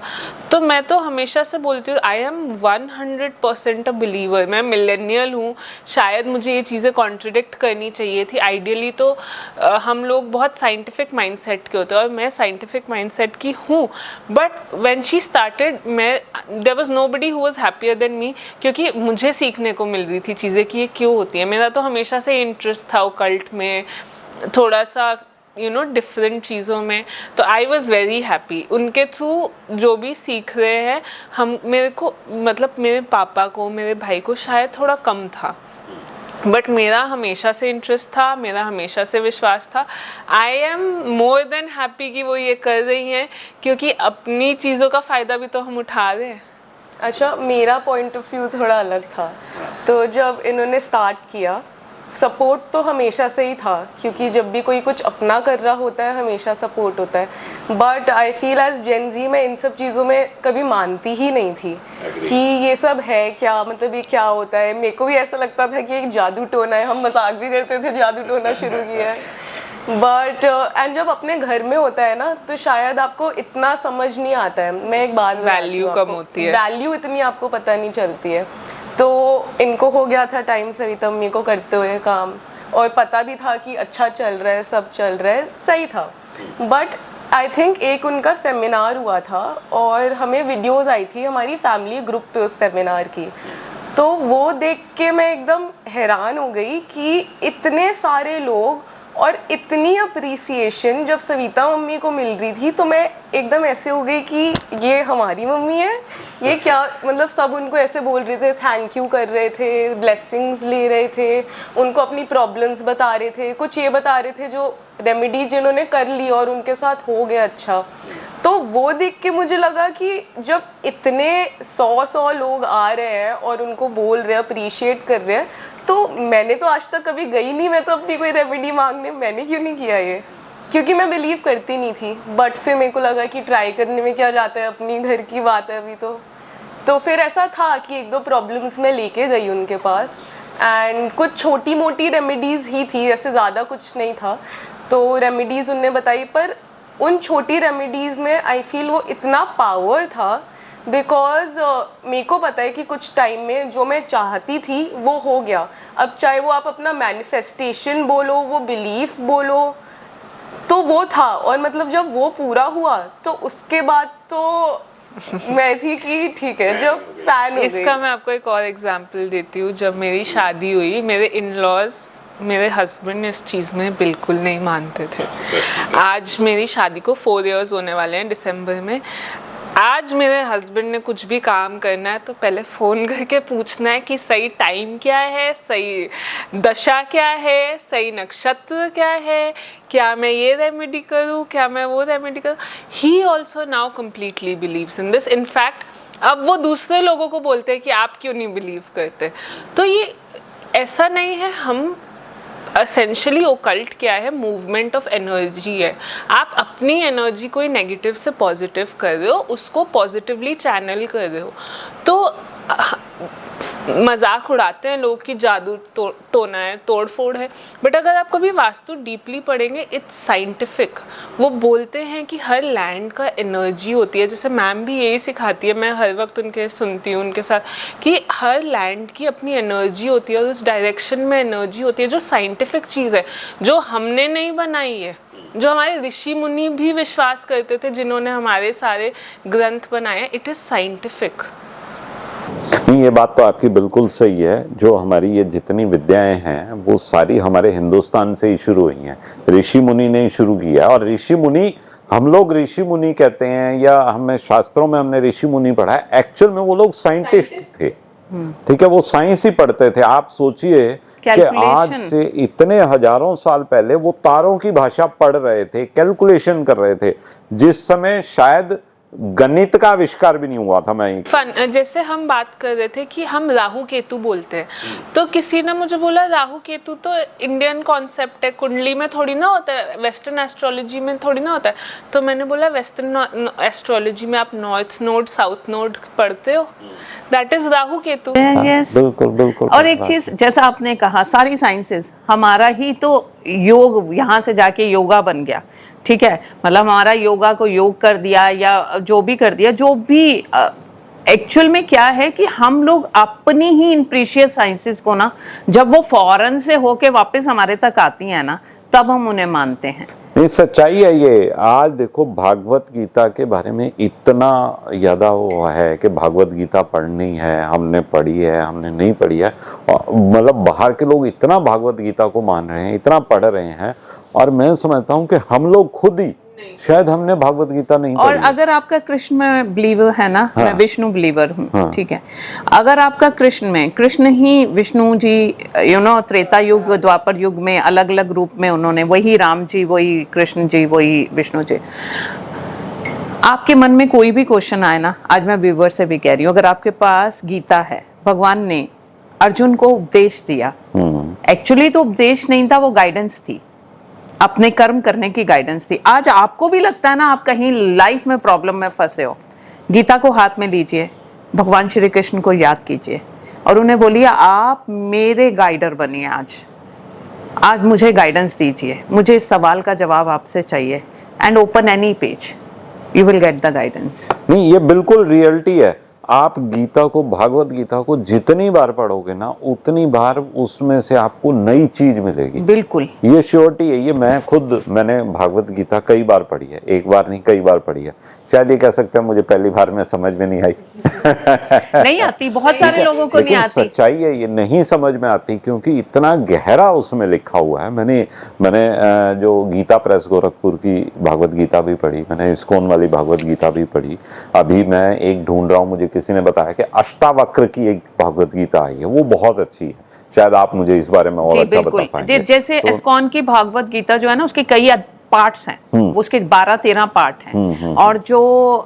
C: तो मैं तो हमेशा से बोलती हूँ, आई एम 100% अ बिलीवर। मैं मिलेनियल हूँ, शायद मुझे ये चीज़ें कॉन्ट्रडिक्ट करनी चाहिए थी। आइडियली तो हम लोग बहुत साइंटिफिक माइंडसेट के होते हैं, और मैं साइंटिफिक माइंडसेट की हूँ, but when she started there was nobody who was happier than me, क्योंकि मुझे सीखने को मिल रही थी चीज़ें कि ये क्यों होती है। मेरा तो हमेशा से इंटरेस्ट था ओकल्ट में, थोड़ा सा डिफरेंट चीज़ों में, तो आई वॉज़ वेरी हैप्पी। उनके थ्रू जो भी सीख रहे हैं हम, मेरे को मतलब मेरे पापा को, मेरे भाई को शायद थोड़ा कम था, बट मेरा हमेशा से इंटरेस्ट था, मेरा हमेशा से विश्वास था। I am more than happy कि वो ये कर रही हैं, क्योंकि अपनी चीज़ों का फ़ायदा भी तो हम उठा रहे हैं।
B: अच्छा, मेरा पॉइंट ऑफ व्यू थोड़ा अलग था। तो जब इन्होंने स्टार्ट किया, सपोर्ट तो हमेशा से ही था, क्योंकि जब भी कोई कुछ अपना कर रहा होता है हमेशा सपोर्ट होता है। बट आई फील एज जेन ज़ी मैं इन सब चीज़ों में कभी मानती ही नहीं थी कि ये सब है क्या, मतलब ये क्या होता है। मेरे को भी ऐसा लगता था कि एक जादू टोना है, हम मजाक भी करते थे जादू टोना शुरू किया है। बट एंड जब अपने घर में होता है ना, तो शायद आपको इतना समझ नहीं आता है। मैं एक बात,
C: वैल्यू कम होती है,
B: वैल्यू इतनी आपको पता नहीं चलती है। तो इनको हो गया था टाइम सविता मम्मी को करते हुए काम, और पता भी था कि अच्छा चल रहा है, सब चल रहा है, सही था। बट आई थिंक एक उनका सेमिनार हुआ था और हमें वीडियोस आई थी हमारी फैमिली ग्रुप पे उस सेमिनार की, तो वो देख के मैं एकदम हैरान हो गई कि इतने सारे लोग और इतनी अप्रिसिएशन जब सविता मम्मी को मिल रही थी, तो मैं एकदम ऐसे हो गई कि ये हमारी मम्मी है, ये क्या, मतलब सब उनको ऐसे बोल रहे थे, थैंक यू कर रहे थे, ब्लेसिंग्स ले रहे थे, उनको अपनी प्रॉब्लम्स बता रहे थे, कुछ ये बता रहे थे जो रेमेडी जिन्होंने कर ली और उनके साथ हो गया अच्छा। तो वो देख के मुझे लगा कि जब इतने 100 लोग आ रहे हैं और उनको बोल रहे हैं, अप्रिशिएट कर रहे हैं, तो मैंने तो आज तक कभी गई नहीं, मैं तो अपनी कोई रेमेडी मांगने, मैंने क्यों नहीं किया ये, क्योंकि मैं बिलीव करती नहीं थी। बट फिर मेरे को लगा कि ट्राई करने में क्या जाता है, अपनी घर की बात है अभी तो फिर ऐसा था कि 1-2 प्रॉब्लम्स मैं लेके गई उनके पास, एंड कुछ छोटी मोटी रेमेडीज़ ही थी, ऐसे ज़्यादा कुछ नहीं था। तो रेमेडीज़ उनने बताई, पर उन छोटी रेमेडीज़ में आई फील वो इतना पावर था, बिकॉज मेरे को पता है कि कुछ टाइम में जो मैं चाहती थी वो हो गया। अब चाहे वो आप अपना मैनिफेस्टेशन बोलो, वो बिलीफ बोलो, तो वो था। और मतलब जब वो पूरा हुआ तो उसके बाद तो मैं थी कि ठीक है, जब फैन हो गई।
C: इसका मैं आपको एक और एग्जांपल देती हूँ। जब मेरी शादी हुई, मेरे इन-लॉज मेरे हस्बैंड इस चीज़ में बिल्कुल नहीं मानते थे। आज मेरी शादी को 4 इयर्स होने वाले हैं दिसंबर में। आज मेरे हस्बैंड ने कुछ भी काम करना है तो पहले फ़ोन करके पूछना है कि सही टाइम क्या है, सही दशा क्या है, सही नक्षत्र क्या है, क्या मैं ये रेमेडी करूँ, क्या मैं वो रेमेडी करूँ। He also now completely believes in this. In fact अब वो दूसरे लोगों को बोलते हैं कि आप क्यों नहीं बिलीव करते। तो ये ऐसा नहीं है, हम एसेंशियली ओकल्ट क्या है, मूवमेंट ऑफ एनर्जी है। आप अपनी एनर्जी को नेगेटिव से पॉजिटिव कर रहे हो, उसको पॉजिटिवली चैनल कर रहे हो। तो मजाक उड़ाते हैं लोग कि जादू टोना है, तोड़ फोड़ है, बट अगर आप कभी वास्तु डीपली पढ़ेंगे, इट्स साइंटिफिक। वो बोलते हैं कि हर लैंड का एनर्जी होती है, जैसे मैम भी यही सिखाती है, मैं हर वक्त उनके सुनती हूँ उनके साथ, कि हर लैंड की अपनी एनर्जी होती है और उस डायरेक्शन में एनर्जी होती है, जो साइंटिफिक चीज़ है, जो हमने नहीं बनाई है, जो हमारे ऋषि मुनि भी विश्वास करते थे, जिन्होंने हमारे सारे ग्रंथ बनाए। It is scientific.
A: नहीं, ये बात तो आपकी बिल्कुल सही है। जो हमारी ये जितनी विद्याएं हैं वो सारी हमारे हिंदुस्तान से ही शुरू हुई हैं, ऋषि मुनि ने ही शुरू किया। और ऋषि मुनि, हम लोग ऋषि मुनि कहते हैं या हमें शास्त्रों में हमने ऋषि मुनि पढ़ा है, एक्चुअल में वो लोग साइंटिस्ट थे। ठीक है, वो साइंस ही पढ़ते थे। आप सोचिए कि आज से इतने हजारों साल पहले वो तारों की भाषा पढ़ रहे थे, कैलकुलेशन कर रहे थे, जिस समय शायद गणित का आविष्कार भी नहीं हुआ था। मैं
C: जैसे हम बात कर रहे थे कि हम राहु केतु बोलते हैं, तो किसी ने मुझे बोला राहु केतु तो इंडियन कॉन्सेप्ट है, कुंडली में थोड़ी ना होता है, वेस्टर्न एस्ट्रोलॉजी में थोड़ी ना होता है। तो मैंने बोला वेस्टर्न एस्ट्रोलॉजी में आप नॉर्थ नोड साउथ नोड पढ़ते हो, दैट इज राहु केतु।
A: बिल्कुल बिल्कुल।
D: और एक चीज जैसा आपने कहा, सारी साइंसेस, हमारा ही तो योग यहाँ से जाके योगा बन गया। ठीक है, मतलब हमारा योगा को योग कर दिया या जो भी कर दिया, जो भी एक्चुअल में क्या है कि हम लोग अपनी ही इन प्रीशियस साइंसेस को ना, जब वो फॉरेन से होके वापस हमारे तक आती हैं ना, तब हम उन्हें मानते हैं।
A: नहीं, सच्चाई है ये। आज देखो भागवत गीता के बारे में इतना ज्यादा वो है कि भागवत गीता पढ़नी है, हमने पढ़ी है, हमने नहीं पढ़ी है, मतलब बाहर के लोग इतना भागवत गीता को मान रहे हैं, इतना पढ़ रहे हैं, और मैं समझता हूँ कि हम लोग खुद ही शायद हमने भागवत गीता नहीं
D: और
A: पढ़ी।
D: अगर आपका कृष्ण में बिलीवर है ना,
A: हाँ,
D: मैं विष्णु बिलीवर हूँ।
A: हाँ,
D: ठीक है, अगर आपका कृष्ण में, कृष्ण ही विष्णु जी, त्रेता युग द्वापर युग में अलग अलग रूप में उन्होंने, वही राम जी, वही कृष्ण जी, वही विष्णु जी। आपके मन में कोई भी क्वेश्चन आए ना, आज मैं व्यूअर से भी कह रही हूँ, अगर आपके पास गीता है, भगवान ने अर्जुन को उपदेश दिया, एक्चुअली तो उपदेश नहीं था, वो गाइडेंस थी, अपने कर्म करने की गाइडेंस थी। आज आपको भी लगता है ना आप कहीं लाइफ में प्रॉब्लम में फंसे हो, गीता को हाथ में लीजिए, भगवान श्री कृष्ण को याद कीजिए और उन्हें बोलिए आप मेरे गाइडर बनिए। आज मुझे गाइडेंस दीजिए, मुझे इस सवाल का जवाब आपसे चाहिए, and open any page, you will get the guidance.
A: नहीं, ये बिल्कुल रियलिटी है। आप गीता को, भागवत गीता को जितनी बार पढ़ोगे ना, उतनी बार उसमें से आपको नई चीज मिलेगी।
D: बिल्कुल,
A: ये श्योरिटी है। ये मैंने भागवत गीता कई बार पढ़ी है, एक बार नहीं कई बार पढ़ी है। शायद ये कह सकते हैं मुझे पहली बार में समझ में नहीं आई।
D: नहीं आती, बहुत सारे लोगों को नहीं आती।
A: सच्चाई है, ये नहीं समझ में आती क्योंकि इतना गहरा उसमें लिखा हुआ है। मैंने जो गीता प्रेस गोरखपुर की भागवत गीता भी पढ़ी, मैंने इस्कॉन वाली भागवत गीता भी पढ़ी। अभी मैं एक ढूंढ रहा हूँ, मुझे किसी ने बताया कि अष्टावक्र की एक भागवत गीता आई है, वो बहुत अच्छी है। शायद आप मुझे इस बारे में और अच्छा बता पाएंगे।
D: जैसे इस्कॉन की भागवत गीता जो है ना, उसके कई पार्ट्स हैं, उसके 12-13 पार्ट हैं। और जो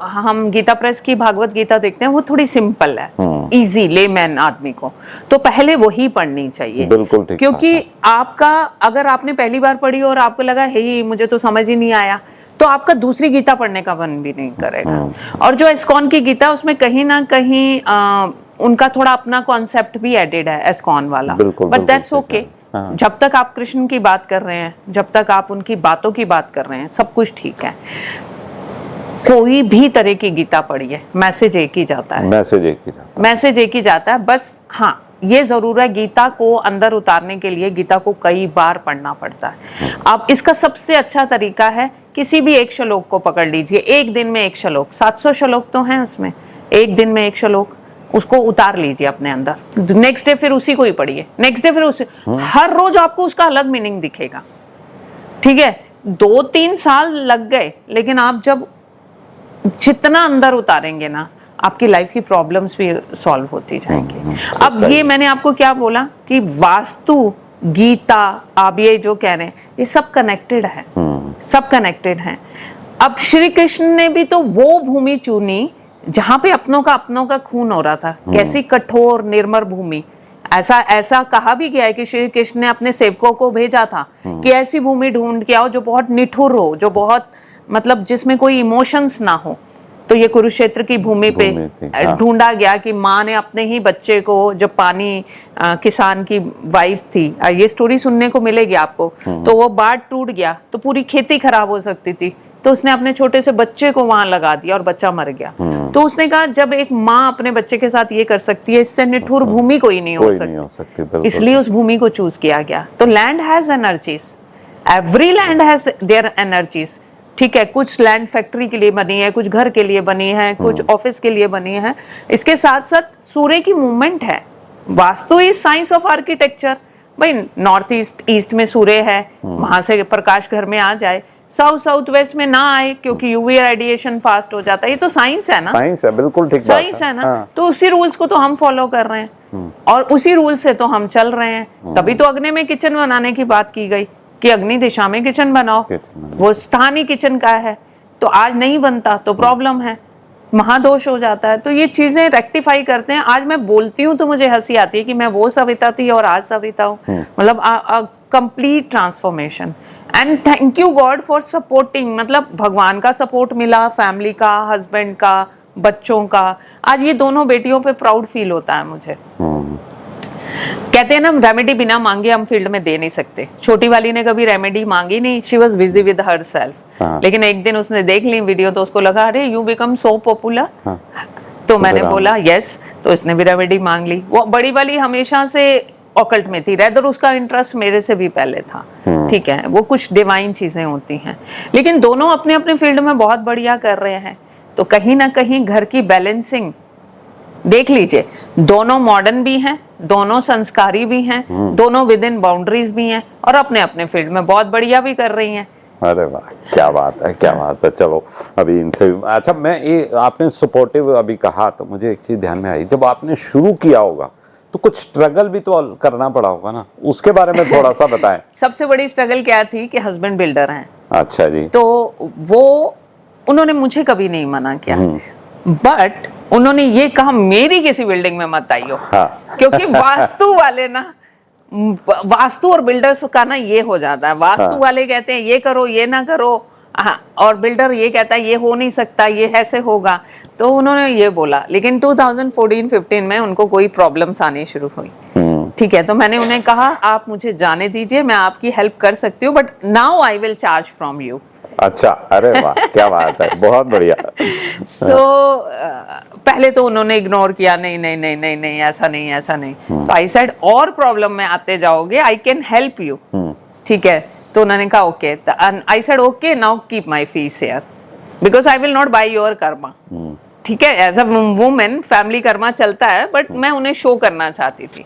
D: हम गीता प्रेस की भागवत गीता देखते हैं वो थोड़ी सिंपल है, इजी लेमैन आदमी को, तो पहले वही पढ़नी चाहिए।
A: बिल्कुल ठीक,
D: क्योंकि आपका, अगर आपने पहली बार पढ़ी और आपको लगा हे मुझे तो समझ ही नहीं आया, तो आपका दूसरी गीता पढ़ने का मन भी नहीं करेगा। और जो इस्कॉन की गीता, उसमें कहीं ना कहीं उनका थोड़ा अपना कॉन्सेप्ट भी एडेड है इस्कॉन वाला, बट दैट्स ओके। जब तक आप कृष्ण की बात कर रहे हैं, जब तक आप उनकी बातों की बात कर रहे हैं, सब कुछ ठीक है। कोई भी तरह की गीता पढ़िए, मैसेज एक ही जाता है, मैसेज एक ही जाता है। बस हाँ, ये जरूर है, गीता को अंदर उतारने के लिए गीता को कई बार पढ़ना पड़ता है। अब इसका सबसे अच्छा तरीका है, किसी भी एक श्लोक को पकड़ लीजिए, एक दिन में एक श्लोक, 700 श्लोक तो हैं उसमें, एक दिन में एक श्लोक, उसको उतार लीजिए अपने अंदर। नेक्स्ट डे फिर उसी को ही पढ़िए, नेक्स्ट डे फिर उसी, हर रोज आपको उसका अलग मीनिंग दिखेगा। ठीक है, 2-3 साल लग गए, लेकिन आप जब जितना अंदर उतारेंगे ना, आपकी लाइफ की प्रॉब्लम्स भी सॉल्व होती जाएंगी। अब ये मैंने आपको क्या बोला कि वास्तु, गीता, आप ये जो कह रहे हैं, ये सब कनेक्टेड है, सब कनेक्टेड है। अब श्री कृष्ण ने भी तो वो भूमि चुनी जहां पे अपनों का खून हो रहा था। कैसी कठोर निर्मल भूमि, ऐसा कहा भी गया है कि श्री कृष्ण ने अपने सेवकों को भेजा था कि ऐसी भूमि ढूंढ के आओ जो बहुत निठुर हो, जो बहुत मतलब जिसमें कोई इमोशंस ना हो। तो ये कुरुक्षेत्र की भूमि पे ढूंढा गया कि माँ ने अपने ही बच्चे को, जब पानी किसान की वाइफ थी, ये स्टोरी सुनने को मिलेगी आपको, तो वो बाढ़ टूट गया तो पूरी खेती खराब हो सकती थी, तो उसने अपने छोटे से बच्चे को वहां लगा दिया और बच्चा मर गया। तो उसने कहा जब एक माँ अपने बच्चे के साथ ये कर सकती है, इससे निठुर भूमि कोई नहीं हो सकती, इसलिए उस भूमि को चूज किया गया। तो land has energies, every land has their energies. ठीक है, कुछ लैंड फैक्ट्री के लिए बनी है, कुछ घर के लिए बनी है, कुछ ऑफिस के लिए बनी है। इसके साथ साथ सूर्य की मूवमेंट है। Vastu is science of architecture. भाई नॉर्थ ईस्ट में सूर्य है, वहां से प्रकाश घर में आ जाए, साउथ वेस्ट में ना आए क्योंकि यूवी रेडिएशन फास्ट हो जाता है। ये तो साइंस है ना,
A: साइंस है, बिल्कुल ठीक
D: साइंस है ना। तो उसी रूल्स को तो हम फॉलो कर रहे हैं और उसी रूल से तो हम चल रहे हैं। तभी तो अग्नि में किचन बनाने की बात की गई कि अग्नि दिशा में किचन बनाओ, वो स्थान ही किचन का है। तो आज नहीं बनता तो प्रॉब्लम है, महादोष हो जाता है। तो ये चीजें रेक्टिफाई करते हैं। आज मैं बोलती हूँ तो मुझे हंसी आती है कि मैं वो सविता थी और आज सविता हूँ। मतलब complete transformation. And thank you God for supporting, मतलब भगवान का सपोर्ट मिला, फैमिली का, हस्बैंड का, बच्चों का। आज ये दोनों बेटियों पे प्राउड फील होता है मुझे। कहते हैं ना, रेमेडी बिना मांगे हम फील्ड में दे नहीं सकते। छोटी वाली ने कभी रेमेडी मांगी नहीं, she was busy with her self. लेकिन एक दिन उसने देख ली वीडियो तो उसको लगा अरे यू बिकम सो पॉपुलर। तो मैंने बोला यस, तो इसने भी रेमेडी मांग ली। वो बड़ी वाली हमेशा से ऑकल्ट में थी, रेदर उसका इंटरेस्ट मेरे से भी पहले था। ठीक है, वो कुछ डिवाइन चीजें होती हैं, लेकिन दोनों अपने अपने फील्ड में बहुत बढ़िया कर रहे हैं। तो कहीं ना कहीं घर की बैलेंसिंग देख लीजिए, दोनों मॉडर्न भी हैं, दोनों संस्कारी भी हैं, दोनों विद इन बाउंड्रीज भी हैं और अपने अपने फील्ड में बहुत बढ़िया भी कर रही हैं।
A: अरे वाह, क्या बात है, क्या बात है। चलो अभी इनसे, अच्छा मैं ये आपने सपोर्टिव अभी कहा तो मुझे एक चीज ध्यान में आई, जब आपने शुरू किया होगा तो कुछ स्ट्रगल भी तो करना पड़ा होगा ना, उसके बारे में थोड़ा सा बताएं।
D: सबसे बड़ी स्ट्रगल क्या थी कि हस्बैंड बिल्डर हैं।
A: अच्छा जी।
D: तो वो उन्होंने मुझे कभी नहीं मना किया, बट उन्होंने ये कहा मेरी किसी बिल्डिंग में मत आइयो। हाँ। क्योंकि वास्तु वाले ना, वास्तु और बिल्डर्स का ना ये हो जाता है, वास्तु वाले कहते हैं ये करो ये ना करो, हाँ, और बिल्डर ये कहता है ये हो नहीं सकता, ये ऐसे होगा। तो उन्होंने ये बोला, लेकिन 2014-15 में उनको कोई प्रॉब्लम्स आनी शुरू हुई। ठीक है, तो मैंने उन्हें कहा आप मुझे जाने दीजिए, मैं आपकी हेल्प कर सकती हूँ, but now I will charge from you.
A: अच्छा, अरे वाह, क्या बात है, बहुत बढ़िया।
D: सो पहले तो उन्होंने इग्नोर किया, नहीं नहीं नहीं नहीं नहीं, ऐसा नहीं ऐसा नहीं। तो आई सेड और प्रॉब्लम में आते जाओगे, आई कैन हेल्प यू। ठीक है, तो उन्होंने कहा okay. I said okay, now keep my fees here because I will not buy your karma. ठीक है, as a women family karma चलता है, बट मैं उन्हें शो करना चाहती थी।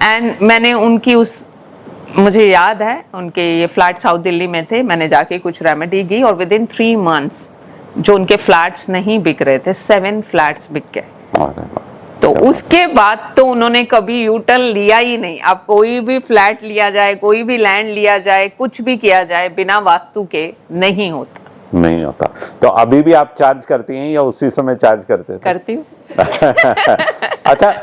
D: एंड मैंने उनकी मुझे याद है उनके ये फ्लैट साउथ दिल्ली में थे, मैंने जाके कुछ रेमेडी की और विद इन 3 मंथ्स जो उनके फ्लैट्स नहीं बिक रहे थे, 7 फ्लैट्स बिक गए। तो उसके बाद तो उन्होंने कभी यूटर्न लिया ही नहीं। अब कोई भी फ्लैट लिया जाए, कोई भी लैंड लिया जाए, कुछ भी किया जाए, बिना वास्तु के नहीं होता।
A: नहीं होता। तो अभी भी आप चार्ज करती हैं या उसी समय चार्ज करते थे?
D: करती हूँ।
A: अच्छा,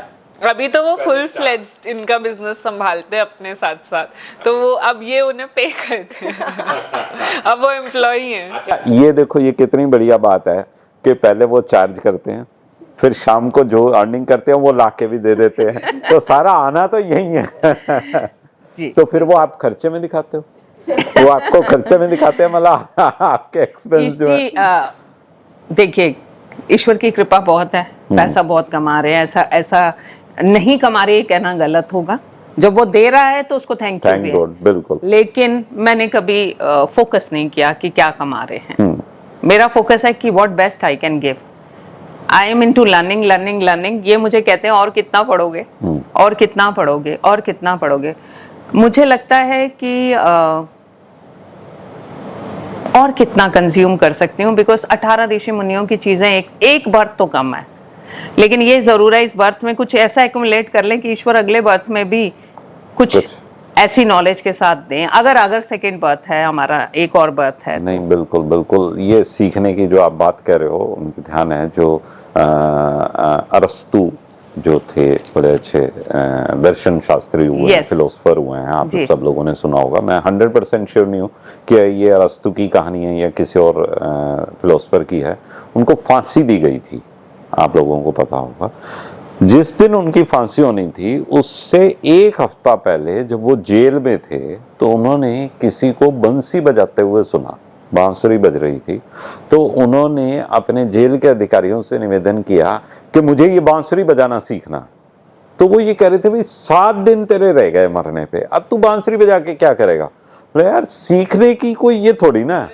C: अभी तो वो फुल फ्लेज्ड इनका बिजनेस संभालते हैं अपने साथ साथ, तो वो अब ये उन्हें पे करते हैं। अब वो एम्प्लॉई हैं।
A: अच्छा, ये देखो, ये कितनी बढ़िया बात है कि पहले वो चार्ज करते हैं, फिर शाम को जो अर्निंग करते हैं वो लाके भी दे देते हैं। तो सारा आना तो यही है।
D: जी।
A: तो फिर वो आप खर्चे में दिखाते हो? वो आपको खर्चे में दिखाते हैं, मतलब आपके एक्सपेंस जो है?
D: देखिए, ईश्वर की कृपा बहुत है, पैसा बहुत कमा रहे हैं, ऐसा नहीं कमा रहे कहना गलत होगा। जब वो दे रहा है तो उसको थैंक यू भी है।
A: बिल्कुल।
D: लेकिन मैंने कभी फोकस नहीं किया कि क्या कमा रहे हैं। मेरा फोकस है कि what best I can give. I am into learning learning learning. ये मुझे कहते हैं और कितना पढ़ोगे, और कितना पढ़ोगे, और कितना पढ़ोगे। मुझे लगता है कि और कितना कंज्यूम कर सकती हूँ, बिकॉज 18 ऋषि मुनियों की चीजें एक बर्थ तो कम है, लेकिन ये जरूर है इस बर्थ में कुछ ऐसा एक्युमुलेट कर लें कि ईश्वर अगले बर्थ में भी कुछ ऐसी नॉलेज के साथ दें। अगर सेकंड बर्थ है हमारा, एक और बर्थ है।
A: नहीं, बिल्कुल बिल्कुल। ये सीखने की जो आप बात कर रहे हो, उनकी ध्यान है जो अरस्तु जो थे बड़े अच्छे दर्शन शास्त्री हुए हैं, फिलोसफर हुए हैं, आप सब लोगों ने सुना होगा। मैं 100% श्योर नहीं हूँ कि ये अरस्तु की कहानी है या किसी और फिलोसफर की है। उनको फांसी दी गई थी, आप लोगों को पता होगा। जिस दिन उनकी फांसी होनी थी उससे 1 हफ्ता पहले जब वो जेल में थे तो उन्होंने किसी को बंसी बजाते हुए सुना, बांसुरी बज रही थी। तो उन्होंने अपने जेल के अधिकारियों से निवेदन किया कि मुझे ये बांसुरी बजाना सीखना। तो वो ये कह रहे थे भाई 7 दिन तेरे रह गए मरने पे, अब तू बांसुरी बजा के क्या करेगा? बोले यार सीखने की कोई ये थोड़ी ना,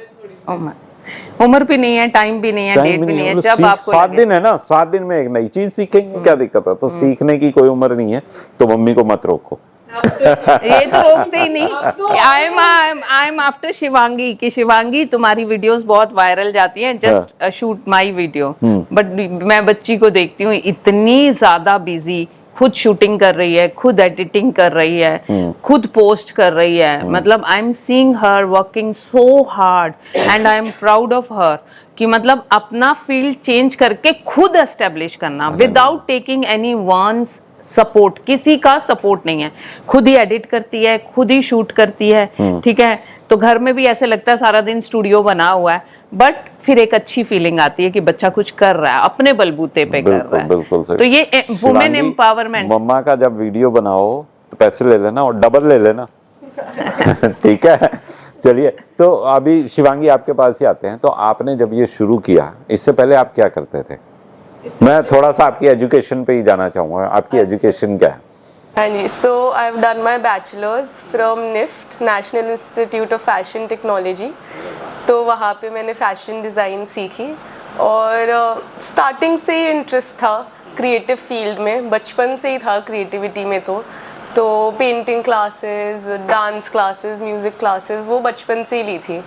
D: उम्र भी नहीं है, टाइम भी नहीं है, डेट भी नहीं है, जब आपको
A: 7 दिन है ना, 7 दिन में एक नई चीज सीखेंगे, क्या दिक्कत है? तो सीखने की कोई उम्र नहीं है। तो मम्मी को मत रोको।
D: ये तो रोकते ही नहीं। आई एम आफ्टर शिवांगी कि शिवांगी तुम्हारी वीडियोस बहुत वायरल जाती हैं, just shoot my video. But मैं बच्ची को देखती हूँ इतनी ज्यादा बिजी, खुद शूटिंग कर रही है, खुद एडिटिंग कर रही है, खुद पोस्ट कर रही है। मतलब I am seeing her working so hard and I am proud of her कि मतलब अपना फील्ड चेंज करके खुद एस्टेब्लिश करना without taking any ones support. किसी का सपोर्ट नहीं है, खुद ही एडिट करती है, खुद ही शूट करती है। ठीक है, तो घर में भी ऐसे लगता है सारा दिन स्टूडियो बना हुआ है, बट फिर एक अच्छी फीलिंग आती है कि बच्चा कुछ कर रहा है, अपने बलबूते पे कर रहा है।
A: बिल्कुल सही।
D: तो ये वुमेन एम्पावरमेंट।
A: मम्मा का जब वीडियो बनाओ तो पैसे ले लेना और डबल ले लेना। ठीक है, चलिए। तो अभी शिवांगी आपके पास ही आते हैं। तो आपने जब ये शुरू किया, इससे पहले आप क्या करते थे? मैं थोड़ा सा आपकी एजुकेशन पे ही जाना चाहूंगा। आपकी एजुकेशन क्या है?
B: हाँ जी, so I have done my bachelor's from NIFT, national institute of fashion technology. तो वहाँ पे मैंने फैशन डिज़ाइन सीखी और स्टार्टिंग से ही इंटरेस्ट था क्रिएटिव फील्ड में, बचपन से ही था क्रिएटिविटी में। तो painting classes, dance classes, music classes वो बचपन से ही ली थी।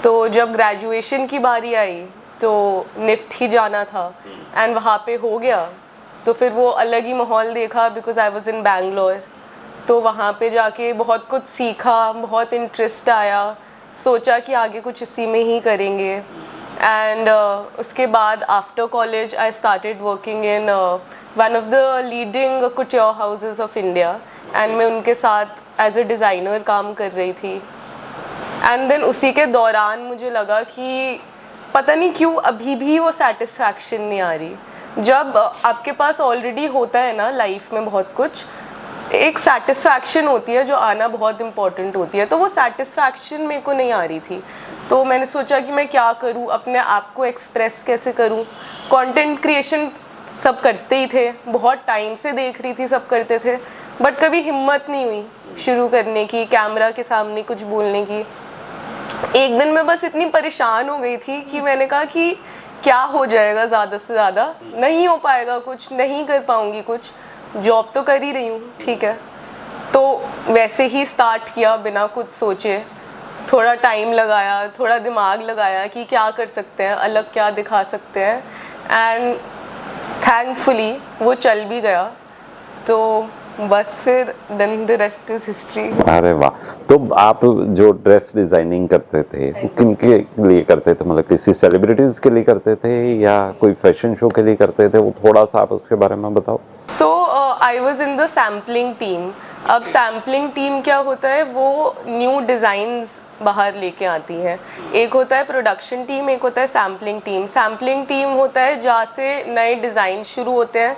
B: तो जब ग्रेजुएशन की बारी आई तो निफ्ट ही जाना था एंड वहाँ पे हो गया। तो फिर वो अलग ही माहौल देखा because I was in Bangalore. तो वहाँ पे जाके बहुत कुछ सीखा, बहुत इंटरेस्ट आया, सोचा कि आगे कुछ इसी में ही करेंगे। एंड उसके बाद after college I started working in one of the leading couture houses of India and मैं उनके साथ एज अ डिज़ाइनर काम कर रही थी। एंड देन उसी के दौरान मुझे लगा कि पता नहीं क्यों अभी भी वो सेटिस्फैक्शन नहीं आ रही। जब आपके पास ऑलरेडी होता है ना लाइफ में बहुत कुछ, एक सेटिस्फैक्शन होती है जो आना बहुत इम्पोर्टेंट होती है, तो वो सेटिस्फैक्शन मेरे को नहीं आ रही थी। तो मैंने सोचा कि मैं क्या करूँ, अपने आप को एक्सप्रेस कैसे करूँ। कंटेंट क्रिएशन सब करते ही थे, बहुत टाइम से देख रही थी सब करते थे, बट कभी हिम्मत नहीं हुई शुरू करने की, कैमरा के सामने कुछ बोलने की। एक दिन मैं बस इतनी परेशान हो गई थी कि मैंने कहा कि क्या हो जाएगा, ज़्यादा से ज़्यादा नहीं हो पाएगा कुछ, नहीं कर पाऊँगी कुछ, जॉब तो कर ही रही हूँ, ठीक है। तो वैसे ही स्टार्ट किया बिना कुछ सोचे, थोड़ा टाइम लगाया, थोड़ा दिमाग लगाया कि क्या कर सकते हैं, अलग क्या दिखा सकते हैं, एंड थैंकफुली वो चल भी गया। तो बस फिर then the rest is history.
A: अरे वाह। तो आप जो ड्रेस डिजाइनिंग करते थे वो किन के लिए करते थे, मतलब किसी सेलिब्रिटीज के लिए करते थे या कोई फैशन शो के लिए करते थे, वो थोड़ा सा आप उसके बारे में बताओ।
B: So I was in the sampling team. अब सैम्पलिंग टीम क्या होता है, वो न्यू डिज़ाइंस बाहर लेके आती है। एक होता है प्रोडक्शन टीम, एक होता है सैम्पलिंग टीम। सैम्पलिंग टीम होता है जहाँ से नए डिज़ाइन शुरू होते हैं।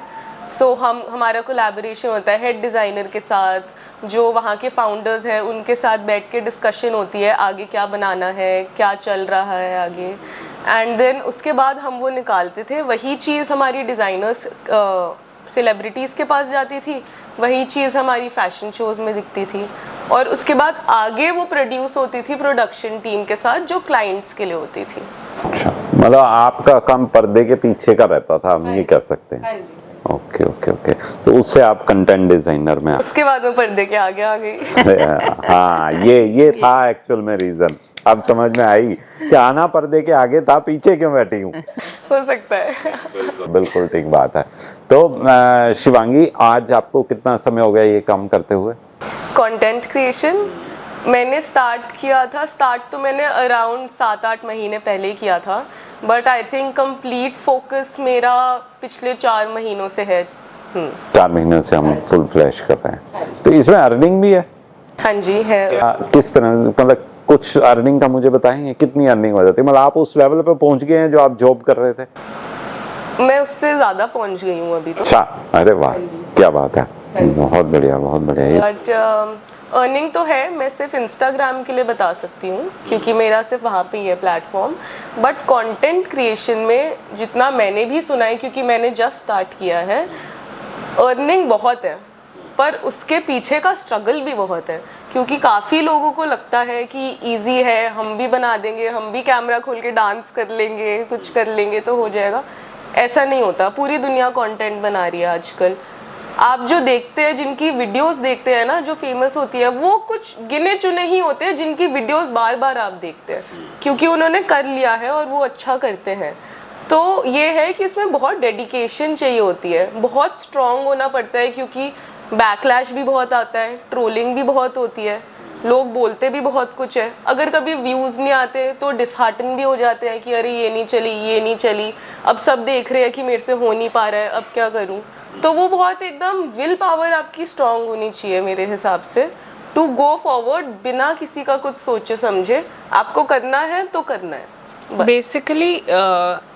B: सो हमारा कोलैबोरेशन होता है हेड डिज़ाइनर के साथ, जो वहाँ के फाउंडर्स हैं उनके साथ बैठ के डिस्कशन होती है आगे क्या बनाना है, क्या चल रहा है आगे, एंड देन उसके बाद हम वो निकालते थे। वही चीज़ हमारी डिज़ाइनर्स सेलिब्रिटीज़ के पास जाती थी, वही चीज़ हमारी फैशन शोज़ में दिखती थी, और उसके बाद आगे वो प्रोड्यूस होती थी प्रोडक्शन टीम के साथ जो क्लाइंट्स के लिए होती थी।
A: अच्छा, मतलब आपका काम पर्दे के पीछे का रहता था, हम ये कह सकते हैं।
B: हाँ जी।
A: Okay okay okay. तो उससे आप कंटेंट डिजाइनर में
B: उसके बाद मैं पर्दे के आगे आ गई।
A: हाँ, ये था एक्चुअल में रीजन। अब समझ में आई कि आना पर्दे के आगे था, पीछे क्यों बैठी हूँ।
B: हो सकता है।
A: बिल्कुल ठीक बात है। तो शिवांगी, आज आपको कितना समय हो गया ये काम करते हुए?
B: कंटेंट क्रिएशन मैंने स्टार्ट तो मैंने अराउंड 7-8 महीने पहले किया था, but I think complete focus मेरा पिछले 4 महीनों से है।
A: 4 महीने से हम फुल फ्लैश कर रहे हैं। तो इसमें अर्निंग भी है?
B: हाँ जी है।
A: किस तरह, मतलब कुछ अर्निंग का मुझे बताएंगे, कितनी अर्निंग हो जाती है? मतलब आप उस लेवल पे पहुंच गए हैं जो आप जॉब कर रहे थे?
B: मैं उससे ज़्यादा पहुंच गई हूँ अभी तो।
A: अच्छा, अरे वाह, क्या बात है, बहुत बढ़िया बहुत बढ़िया।
B: बट अर्निंग तो है, मैं सिर्फ इंस्टाग्राम के लिए बता सकती हूँ क्योंकि मेरा सिर्फ वहाँ पे ही है प्लेटफॉर्म। बट कंटेंट क्रिएशन में जितना मैंने भी सुना है, क्योंकि मैंने जस्ट स्टार्ट किया है, अर्निंग बहुत है, पर उसके पीछे का स्ट्रगल भी बहुत है। क्योंकि काफ़ी लोगों को लगता है कि इजी है, हम भी बना देंगे, हम भी कैमरा खोल के डांस कर लेंगे, कुछ कर लेंगे तो हो जाएगा। ऐसा नहीं होता। पूरी दुनिया कंटेंट बना रही है आजकल। आप जो देखते हैं, जिनकी वीडियोस देखते हैं ना, जो फेमस होती है, वो कुछ गिने चुने ही होते हैं जिनकी वीडियोस बार बार आप देखते हैं, क्योंकि उन्होंने कर लिया है और वो अच्छा करते हैं। तो ये है कि इसमें बहुत डेडिकेशन चाहिए होती है, बहुत स्ट्रॉन्ग होना पड़ता है, क्योंकि बैकलैश भी बहुत आता है, ट्रोलिंग भी बहुत होती है, लोग बोलते भी बहुत कुछ है। अगर कभी व्यूज़ नहीं आते तो डिसहार्टन भी हो जाते हैं कि अरे ये नहीं चली, ये नहीं चली, अब सब देख रहे हैं कि मेरे से हो नहीं पा रहा है, अब क्या करूं। तो वो बहुत एकदम विल पावर आपकी स्ट्रांग होनी चाहिए मेरे हिसाब से, टू गो फॉरवर्ड, बिना किसी का कुछ सोचे समझे। आपको करना है तो करना है।
C: बेसिकली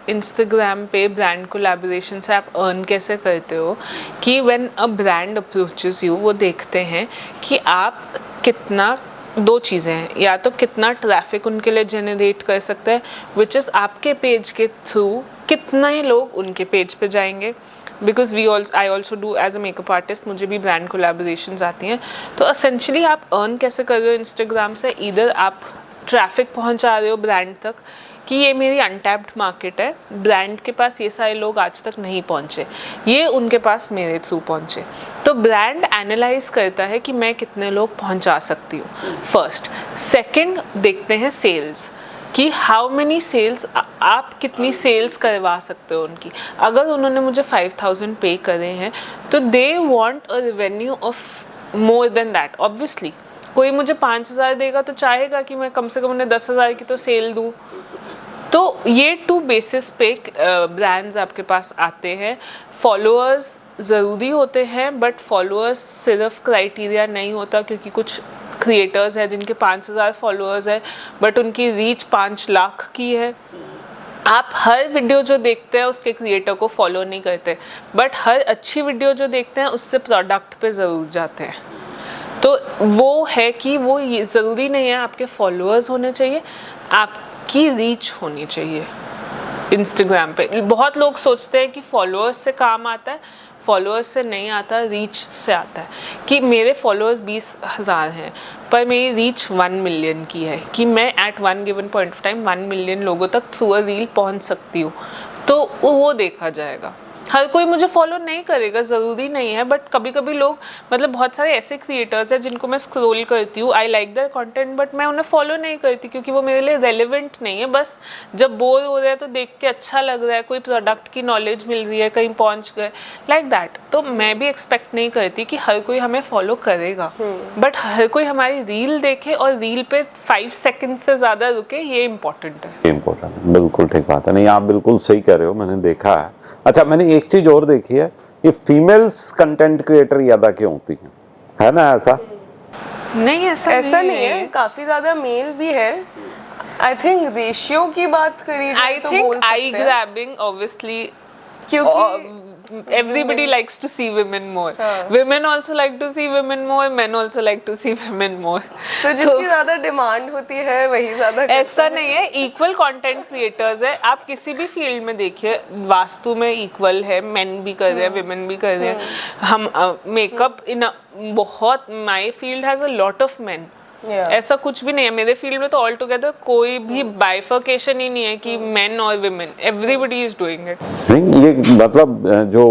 C: इंस्टाग्राम पे ब्रांड कोलैबोरेशन से आप अर्न कैसे करते हो कि when a brand approaches you, वो देखते हैं कि आप कितना, दो चीज़ें हैं, या तो कितना ट्रैफिक उनके लिए जनरेट कर सकते हैं, विच इज़ आपके पेज के थ्रू कितने लोग उनके पेज पे जाएंगे। Because I also do as a makeup artist, मुझे भी ब्रांड कोलैबोरेशंस आती हैं। तो असेंशली आप अर्न कैसे कर रहे हो इंस्टाग्राम से, इधर आप ट्रैफिक पहुंचा रहे हो ब्रांड तक कि ये मेरी अनटैप्ड मार्केट है, ब्रांड के पास ये सारे लोग आज तक नहीं पहुंचे, ये उनके पास मेरे थ्रू पहुंचे। तो ब्रांड एनालाइज करता है कि मैं कितने लोग पहुंचा सकती हूँ, फर्स्ट। सेकंड देखते हैं सेल्स, कि हाउ मेनी सेल्स, आप कितनी सेल्स करवा सकते हो उनकी। अगर उन्होंने मुझे 5000 पे करे हैं तो they want a revenue of more than that. Obviously कोई मुझे 5000 देगा तो चाहेगा कि मैं कम से कम उन्हें 10,000 की तो सेल दूँ। तो ये 2 बेसिस पे ब्रांड्स आपके पास आते हैं। फॉलोअर्स ज़रूरी होते हैं, बट फॉलोअर्स सिर्फ क्राइटेरिया नहीं होता, क्योंकि कुछ क्रिएटर्स हैं जिनके 5000 फॉलोअर्स है बट उनकी रीच 5 लाख की है। आप हर वीडियो जो देखते हैं उसके क्रिएटर को फॉलो नहीं करते, बट हर अच्छी वीडियो जो देखते हैं उससे प्रोडक्ट पे ज़रूर जाते हैं। तो वो है कि वो ये ज़रूरी नहीं है आपके फॉलोअर्स होने चाहिए, आपकी रीच होनी चाहिए। इंस्टाग्राम पे बहुत लोग सोचते हैं कि फॉलोअर्स से काम आता है, फॉलोअर्स से नहीं आता, रीच से आता है। कि मेरे फॉलोअर्स 20,000 हैं पर मेरी रीच 1 मिलियन की है, कि मैं at one given point of time 1 million लोगों तक थ्रू अ रील पहुंच सकती हूँ, तो वो देखा जाएगा। हर कोई मुझे फॉलो नहीं करेगा, ज़रूरी नहीं है, बट कभी कभी लोग, मतलब बहुत सारे ऐसे क्रिएटर्स हैं जिनको मैं स्क्रॉल करती हूँ, I like their content, but मैं उन्हें फॉलो नहीं करती क्योंकि वो मेरे लिए रेलेवेंट नहीं है। बस जब बोर हो रहे हैं तो देख के अच्छा लग रहा है, कोई प्रोडक्ट की नॉलेज मिल रही है, कहीं पहुँच गए, लाइक दैट। तो मैं भी एक्सपेक्ट नहीं करती कि हर कोई हमें फॉलो करेगा, बट हर कोई हमारी रील देखे और रील पे 5 सेकंड से ज़्यादा रुके, ये इम्पोर्टेंट है।
A: इम्पोर्टेंट, बिल्कुल ठीक बात है। नहीं, आप बिल्कुल सही कह रहे हो, मैंने देखा है। अच्छा, मैंने एक चीज और देखी है, ये फीमेल्स कंटेंट क्रिएटर ज्यादा क्यों होती हैं, है ना ऐसा?
C: नहीं,
B: ऐसा नहीं है, काफी ज्यादा मेल भी है। आई थिंक रेशियो की बात करी जाए
C: आई
B: तो
C: थिंक
B: बोल
C: आई
B: सकते हैं,
C: ग्रैबिंग ऑब्वियसली,
B: क्योंकि
C: everybody likes to see women more. Women also like to see women more, men also like to see women more.
B: तो जिसकी ज्यादा डिमांड होती है वही ज्यादा
C: ऐसा नहीं है, इक्वल कंटेंट क्रिएटर्स है। आप किसी भी फील्ड में देखिए, वास्तु में इक्वल है, मेन भी कर रहे हैं, विमेन भी कर रहे हैं। हम मेकअप इन बहुत, my field has a lot of main. ऐसा कुछ भी नहीं है मेरे फील्ड में, तो ऑल टुगेदर कोई भी बाइफर्केशन ही नहीं है कि मेन और women, everybody is doing it.
A: नहीं, ये मतलब जो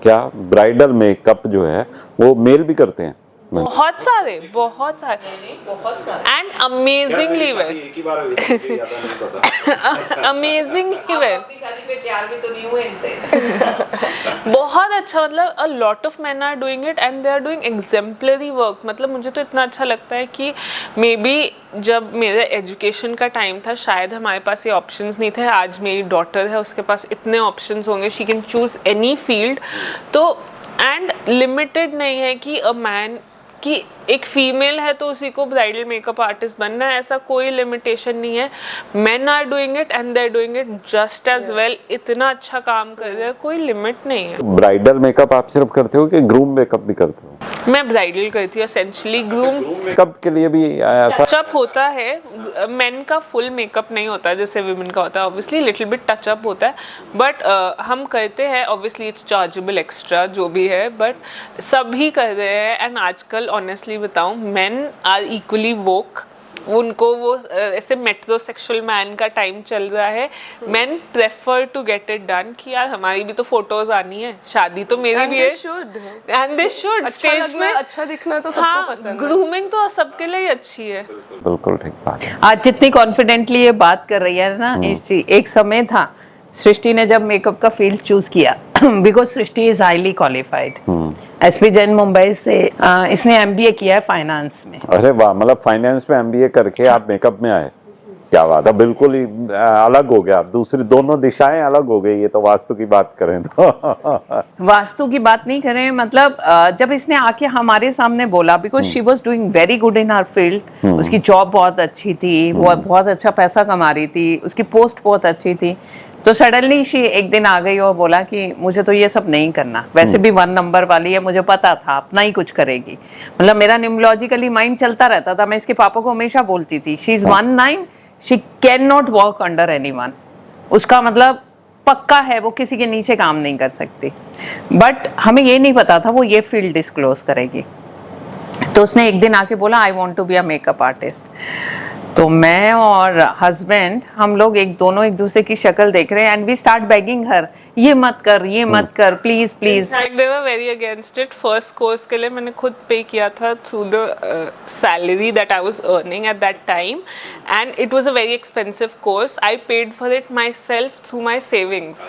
A: क्या ब्राइडल मेकअप जो है वो मेल भी करते हैं?
C: बहुत सारे and amazingly well, amazingly well, बहुत अच्छा। मतलब a lot of men are doing it and they are doing exemplary work. मतलब मुझे तो इतना अच्छा लगता है कि मे बी जब मेरे एजुकेशन का टाइम था शायद हमारे पास ये ऑप्शंस नहीं थे। आज मेरी डॉटर है, उसके पास इतने ऑप्शंस होंगे, she can choose any field. तो एंड लिमिटेड नहीं है कि अ मैन, कि एक फीमेल है तो उसी को ब्राइडल मेकअप आर्टिस्ट बनना है, ऐसा कोई लिमिटेशन नहीं है। Men are doing it and they are doing it just as well, इतना अच्छा काम कर रहे हैं, कोई लिमिट नहीं है।
A: ब्राइडल मेकअप आप सिर्फ करते हो कि ग्रूम मेकअप भी करते हो?
C: मैं ब्राइडल करती हूँ एसेंशियली। ग्रूम
A: मेकअप के लिए भी ऐसा
C: टचअप होता है, मेन का फुल मेकअप नहीं होता है जैसे विमेन का होता है, ऑब्वियसली लिटिल बिट टचअप होता है, बट हम करते हैं, ऑब्वियसली इट्स चार्जेबल एक्स्ट्रा जो भी है, बट सभी कर रहे हैं। एंड आजकल ऑनेस्टली बताऊं, मेन आर इक्वली वोक, उनको वो ऐसे मेट्रोसेक्सुअल मैन का टाइम चल रहा है। Men prefer to get it done कि यार हमारी भी तो फोटोज आनी है, शादी तो मेरी भी है, एंड दे शुड स्टेज में
B: अच्छा दिखना तो सबको
C: हाँ,
B: पसंद है।
C: ग्रूमिंग तो सबके लिए अच्छी है।
A: बिल्कुल ठीक बात है।
D: आज जितनी कॉन्फिडेंटली ये बात कर रही है ना, एक समय था सृष्टि ने जब मेकअप का फील्ड चूज किया, because Srishti is highly qualified. SP Jain Mumbai से इसने एमबीए किया है फाइनेंस में।
A: अरे वाह, मतलब फाइनेंस में एमबीए करके आप मेकअप में आए, क्या बात है, बिल्कुल ही अलग हो गया। दूसरी दोनों दिशाएं अलग हो गई। ये तो वास्तु की बात करें तो
D: वास्तु की बात नहीं करें, मतलब जब इसने आके हमारे सामने बोला, because she was doing very good in our field, उसकी जॉब बहुत अच्छी थी, वो बहुत अच्छा पैसा कमा रही थी, उसकी पोस्ट बहुत अच्छी थी, तो सडनली शी एक दिन आ गई और बोला कि मुझे तो ये सब नहीं करना, वैसे भी 1 नंबर वाली है, मुझे पता था अपना ही कुछ करेगी। मतलब मेरा न्यूमरोलॉजिकली माइंड चलता रहता था, मैं इसके पापा को हमेशा बोलती थी she is 1-9, she can not work under anyone. उसका मतलब पक्का है, वो किसी के नीचे काम नहीं कर सकती। बट हमें ये नहीं पता था वो ये फील्ड डिस्क्लोज करेगी। तो उसने एक दिन आके बोला I want to be a makeup artist. तो मैं और हस्बैंड हम लोग दोनों एक दूसरे की शक्ल देख रहे हैं, एंड वी स्टार्ट बेगिंग हर, ये मत कर please please.
C: They were very against it. First course के लिए मैंने खुद पे किया था through the salary that I was earning at that time, and it was a very expensive course. I paid for it my self through my savings.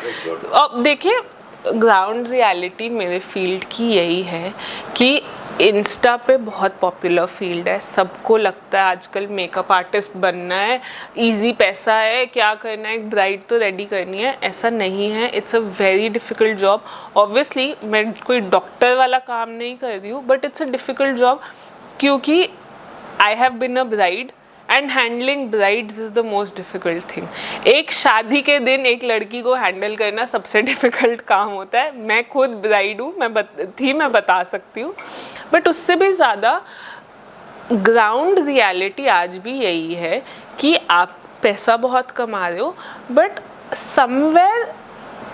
C: अब देखिए, ग्राउंड रियलिटी मेरे फील्ड की यही है कि इंस्टा पे बहुत पॉपुलर फील्ड है, सबको लगता है आजकल मेकअप आर्टिस्ट बनना है, इजी पैसा है, क्या करना है, एक ब्राइड तो रेडी करनी है। ऐसा नहीं है, it's a very difficult job. Obviously मैं कोई डॉक्टर वाला काम नहीं कर रही हूँ, but it's a difficult job, क्योंकि I have been a bride and handling brides is the most difficult thing. एक शादी के दिन एक लड़की को हैंडल करना सबसे डिफिकल्ट काम होता है। मैं खुद ब्राइड हूँ, मैं बता सकती हूँ, बट उससे भी ज़्यादा ग्राउंड रियलिटी आज भी यही है कि आप पैसा बहुत कमा रहे हो, बट समवेयर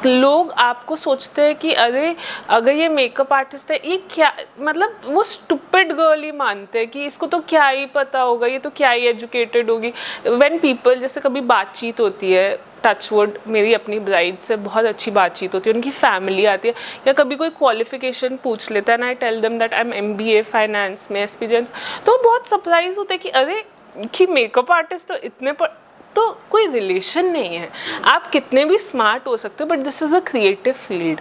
C: लोग आपको सोचते हैं कि अरे अगर ये मेकअप आर्टिस्ट है, ये क्या, मतलब वो स्टूपिड गर्ल ही मानते हैं कि इसको तो क्या ही पता होगा, ये तो क्या ही एजुकेटेड होगी। व्हेन पीपल, जैसे कभी बातचीत होती है, टचवुड मेरी अपनी ब्राइड से बहुत अच्छी बातचीत होती है, उनकी फैमिली आती है, या कभी कोई क्वालिफिकेशन पूछ लेता है ना, I tell them that I am MBA finance में एक्सपीरियंस, तो वो बहुत सरप्राइज होते हैं कि अरे कि मेकअप आर्टिस्ट तो इतने पर, तो कोई रिलेशन नहीं है। आप कितने भी स्मार्ट हो सकते हो, but this is a creative field.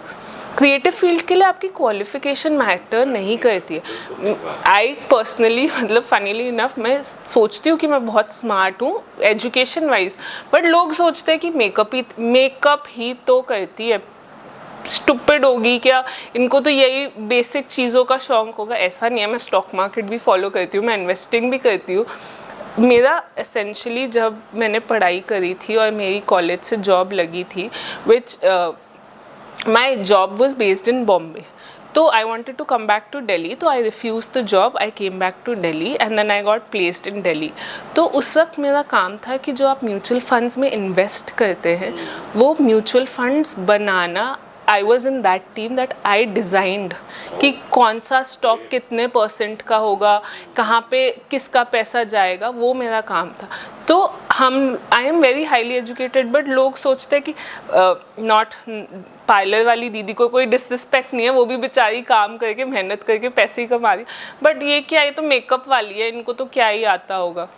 C: Creative field के लिए आपकी क्वालिफिकेशन मैटर नहीं करती है। आई पर्सनली, मतलब फनीली इनफ, मैं सोचती हूँ कि मैं बहुत स्मार्ट हूँ एजुकेशन वाइज, बट लोग सोचते हैं कि मेकअप ही तो करती है, स्टूपिड होगी क्या, इनको तो यही बेसिक चीज़ों का शौक होगा। ऐसा नहीं है। मैं स्टॉक मार्केट भी फॉलो करती हूँ, मैं इन्वेस्टिंग भी करती हूँ। मेरा एसेंशली जब मैंने पढ़ाई करी थी और मेरी कॉलेज से जॉब लगी थी, which my job was based in Bombay, तो I wanted to come back to Delhi, तो I refuse the job, I came back to Delhi and then I got placed in Delhi. तो उस वक्त मेरा काम था कि जो आप म्यूचुअल फंड्स में इन्वेस्ट करते हैं, वो mutual funds banana, I was in that team that I designed कि कौन सा स्टॉक कितने % का होगा, कहाँ पे किसका पैसा जाएगा, वो मेरा काम था। तो I am very highly educated, but लोग सोचते हैं कि नॉट, पार्लर वाली दीदी को कोई डिसरिस्पेक्ट नहीं है, वो भी बेचारी काम करके मेहनत करके पैसे ही कमा रही, बट ये क्या, ये तो मेकअप वाली है, इनको तो क्या ही आता होगा।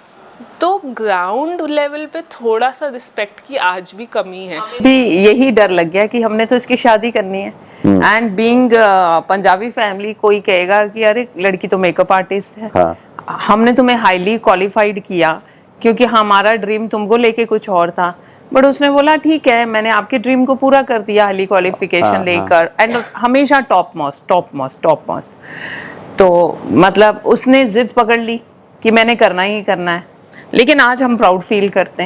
C: तो ग्राउंड लेवल पे थोड़ा सा रिस्पेक्ट की आज भी कमी है।
D: भी यही डर लग गया कि हमने तो इसकी शादी करनी है, एंड बीइंग पंजाबी फैमिली, कोई कहेगा कि अरे लड़की तो मेकअप आर्टिस्ट है।
A: हाँ।
D: हमने तुम्हें हाईली क्वालिफाइड किया क्योंकि हमारा ड्रीम तुमको लेके कुछ और था, बट उसने बोला ठीक है, मैंने आपके ड्रीम को पूरा कर दिया हाईली क्वालिफिकेशन लेकर, एंड हमेशा टॉप मोस्ट। तो मतलब उसने जिद पकड़ ली कि मैंने करना ही करना है। लेकिन आज हम प्राउड फील करते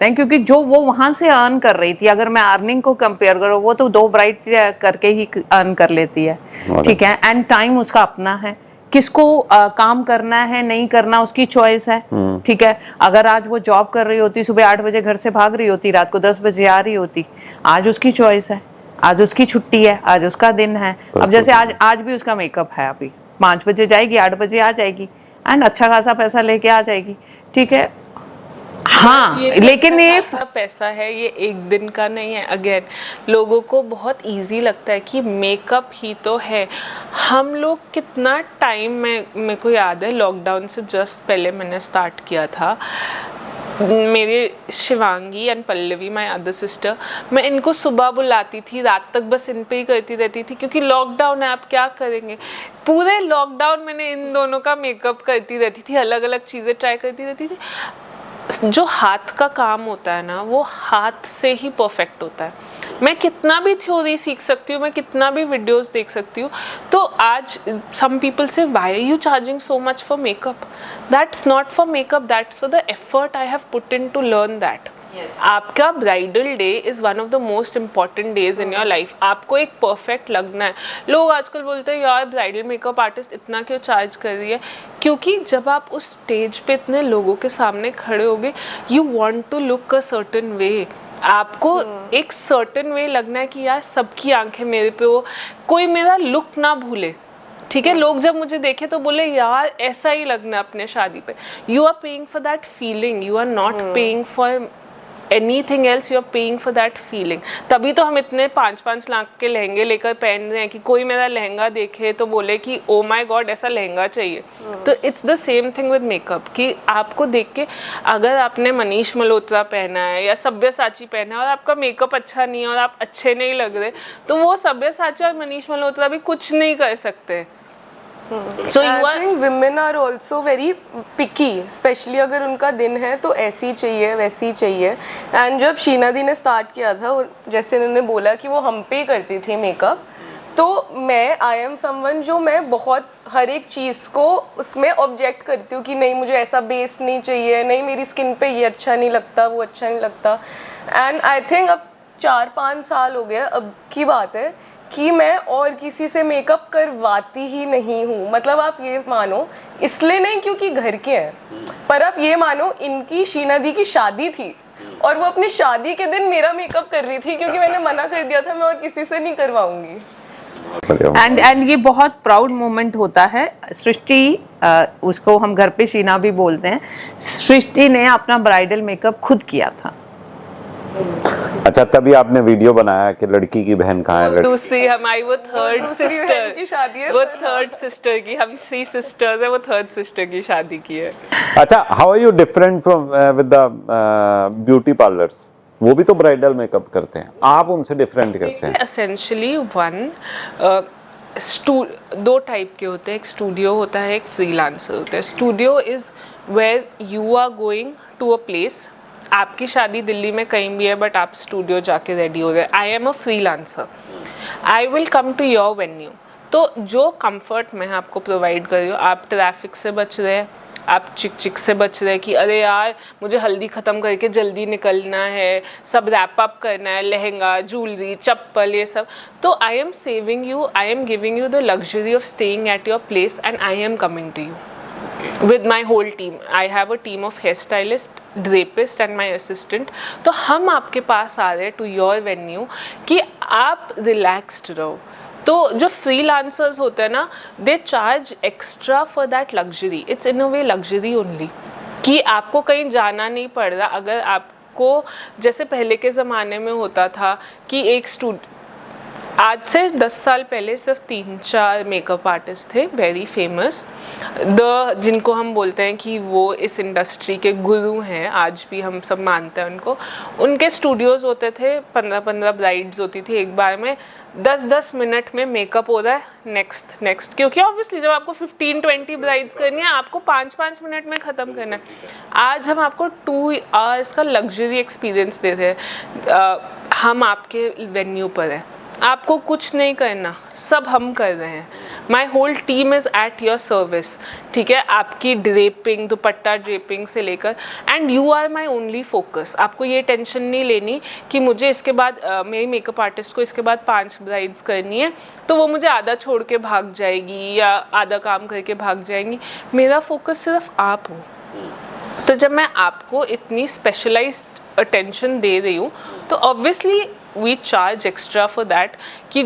D: हैं, क्योंकि जो वो वहां से अर्न कर रही थी, अगर मैं अर्निंग को कंपेयर करूँ, वो तो 2 ब्राइड करके ही अर्न कर लेती है, ठीक है। एंड टाइम उसका अपना है, किसको काम करना है नहीं करना उसकी चॉइस है, ठीक है। अगर आज वो जॉब कर रही होती, सुबह 8 बजे घर से भाग रही होती, रात को 10 बजे आ रही होती, आज उसकी चॉइस है, आज उसकी छुट्टी है, आज उसका दिन है। अब जैसे आज भी उसका मेकअप है, अभी 5 बजे जाएगी, 8 बजे आ जाएगी, एंड अच्छा खासा पैसा लेके आ जाएगी, ठीक है। हाँ, लेकिन ये
C: पैसा है, ये एक दिन का नहीं है। अगेन लोगों को बहुत इजी लगता है कि मेकअप ही तो है। हम लोग कितना टाइम में, मेरे को याद है लॉकडाउन से जस्ट पहले मैंने स्टार्ट किया था, मेरे Shivangi and Pallavi, my other sister, मैं इनको सुबह बुलाती थी, रात तक बस इन पे ही करती रहती थी, क्योंकि लॉकडाउन है, आप क्या करेंगे। पूरे लॉकडाउन मैंने इन दोनों का मेकअप करती रहती थी, अलग अलग चीज़ें ट्राई करती रहती थी। जो हाथ का काम होता है ना, वो हाथ से ही परफेक्ट होता है। मैं कितना भी थ्योरी सीख सकती हूँ, मैं कितना भी वीडियोस देख सकती हूँ। तो आज सम पीपल से why are you charging so much for makeup, that's not for makeup, that's for the effort I have put in to learn that. आपका bridal day is one of the most important days in your life. आपको एक परफेक्ट लगना है। लोग आजकल बोलते हैं यार ब्राइडल मेकअप आर्टिस्ट इतना क्यों चार्ज कर रही है, क्योंकि जब आप उस स्टेज पे इतने लोगों के सामने खड़े होगे, you want to look a certain way. आपको एक सर्टेन वे लगना है कि यार सबकी आंखें मेरे पे हो, कोई मेरा लुक ना भूले, ठीक है। लोग जब मुझे देखे तो बोले यार ऐसा ही लगना अपने शादी पे। You are paying for that feeling, you are not paying for anything else, you are paying for that feeling। तभी तो हम इतने 5-5 लाख के लहंगे लेकर पहन रहे हैं कि कोई मेरा लहंगा देखे तो बोले कि ओ माय गॉड ऐसा लहंगा चाहिए। तो it's the same thing with makeup कि आपको देख के, अगर आपने मनीष मल्होत्रा पहना है या सब्यसाची पहना है और आपका मेकअप अच्छा नहीं है और आप अच्छे नहीं लग रहे, तो वो सब्यसाची और मनीष मल्होत्रा भी कुछ नहीं कर सकते।
B: So I think women are also very picky, especially अगर उनका दिन है तो ऐसी चाहिए वैसी चाहिए। एंड जब शीना दी ने स्टार्ट किया था, और जैसे उन्होंने बोला कि वो हम पे करती थी मेकअप, तो मैं आई एम समवन जो मैं बहुत हर एक चीज़ को उसमें ऑब्जेक्ट करती हूँ कि नहीं मुझे ऐसा बेस नहीं चाहिए, नहीं मेरी स्किन पे ये अच्छा नहीं लगता, वो अच्छा नहीं लगता। एंड आई थिंक अब 4-5 साल हो गया अब की बात है कि मैं और किसी से मेकअप करवाती ही नहीं हूँ। मतलब आप ये मानो, इसलिए नहीं क्योंकि घर के हैं, पर आप ये मानो इनकी शीना दी की शादी थी और वो अपनी शादी के दिन मेरा मेकअप कर रही थी क्योंकि मैंने मना कर दिया था मैं और किसी से नहीं करवाऊंगी।
D: एंड ये बहुत प्राउड मोमेंट होता है। सृष्टि उसको हम घर पे शीना भी बोलते हैं, सृष्टि ने अपना ब्राइडल मेकअप खुद किया था।
A: अच्छा, तभी आपने वीडियो बनाया कि लड़की की बहन कहाँ है।
C: दूसरी हमारी वो थर्ड
B: दूसरी बहन की शादी है,
C: सिस्टर, वो थर्ड सिस्टर की, हम 3 सिस्टर्स है, वो थर्ड सिस्टर की शादी की है।
A: अच्छा, how are you different from with the beauty parlours? वो भी तो ब्राइडल मेकअप करते हैं, आप उनसे डिफरेंट कैसे हैं?
C: एसेंशियली दो टाइप के होते हैं, एक स्टूडियो होता है, एक फ्रीलांसर होता है। Studio is where you are going to a place, आपकी शादी दिल्ली में कहीं भी है बट आप स्टूडियो जाके रेडी हो रहे हैं। I am a freelancer, I will come to your venue. तो जो कंफर्ट मैं आपको प्रोवाइड कर रही हूँ, आप ट्रैफिक से बच रहे हैं, आप चिक चिक से बच रहे हैं कि अरे यार मुझे हल्दी ख़त्म करके जल्दी निकलना है, सब रैप अप करना है, लहंगा, ज्वेलरी, चप्पल, ये सब। तो I am saving you, I am giving you the luxury of staying at your place and I am coming to you with my whole team. I have a team of hairstylist, drapist and my assistant. तो हम आपके पास आ रहे हैं to your venue कि आप relaxed रहो। तो जो freelancers होते हैं ना, they charge extra for that luxury. It's in a way luxury only कि आपको कहीं जाना नहीं पड़ रहा। अगर आपको जैसे पहले के ज़माने में होता था कि आज से 10 साल पहले सिर्फ 3-4 मेकअप आर्टिस्ट थे वेरी फेमस, जिनको हम बोलते हैं कि वो इस इंडस्ट्री के गुरु हैं, आज भी हम सब मानते हैं उनको। उनके स्टूडियोज़ होते थे, 15-15 ब्राइड्स होती थी एक बार में, 10-10 मिनट में मेकअप हो रहा है, नेक्स्ट, क्योंकि ऑब्वियसली जब आपको 15-20 ब्राइड्स करनी है आपको 5-5 मिनट में ख़त्म करना है। आज हम आपको 2 आवर्स का लग्जरी एक्सपीरियंस दे रहे हैं। हम आपके वेन्यू पर हैं, आपको कुछ नहीं करना, सब हम कर रहे हैं। My whole team is at your service, ठीक है। आपकी ड्रेपिंग, दुपट्टा ड्रेपिंग से लेकर, and you are my only focus. आपको ये टेंशन नहीं लेनी कि मुझे इसके बाद मेरी मेकअप आर्टिस्ट को इसके बाद 5 ब्राइड्स करनी है तो वो मुझे आधा छोड़ के भाग जाएगी या आधा काम करके भाग जाएंगी। मेरा फोकस सिर्फ आप हो। तो जब मैं आपको इतनी स्पेशलाइज्ड अटेंशन दे रही हूँ तो obviously we charge extra for that कि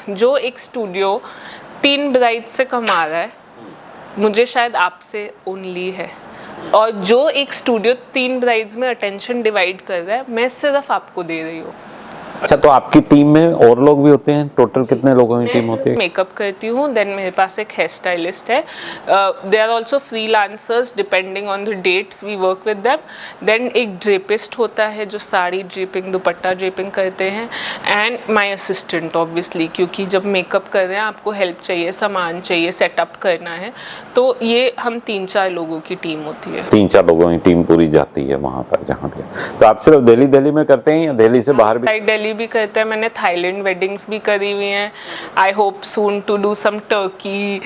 C: जो एक स्टूडियो 3 ब्राइड से कमा रहा है, मुझे शायद आपसे ओनली है, और जो एक स्टूडियो 3 ब्राइड्स में अटेंशन डिवाइड कर रहा है, मैं सिर्फ आपको दे रही हूँ।
A: अच्छा, तो आपकी टीम में और लोग भी होते हैं? टोटल कितने लोगों की टीम होती है?
C: मेकअप करती हूँ, देन मेरे पास एक हेयर स्टाइलिस्ट है, they are also freelancers depending on the dates, we work with them. Then एक ड्रेपिस्ट होता है जो साड़ी ड्रेपिंग, दुपट्टा ड्रेपिंग करते हैं, एंड माय असिस्टेंट ऑब्वियसली, क्योंकि जब मेकअप कर रहे हैं आपको हेल्प चाहिए, सामान चाहिए, सेटअप करना है, तो ये हम 3-4 लोगों की टीम होती है।
A: 3-4 लोगों की टीम पूरी जाती है वहाँ पर जहाँ पे। तो आप सिर्फ दिल्ली में करते हैं या दिल्ली से बाहर भी?
C: दिल्ली भी करते हैं, मैंने थाईलैंड वेडिंग्स भी करी हुई हैं। I hope soon to do some Turkey,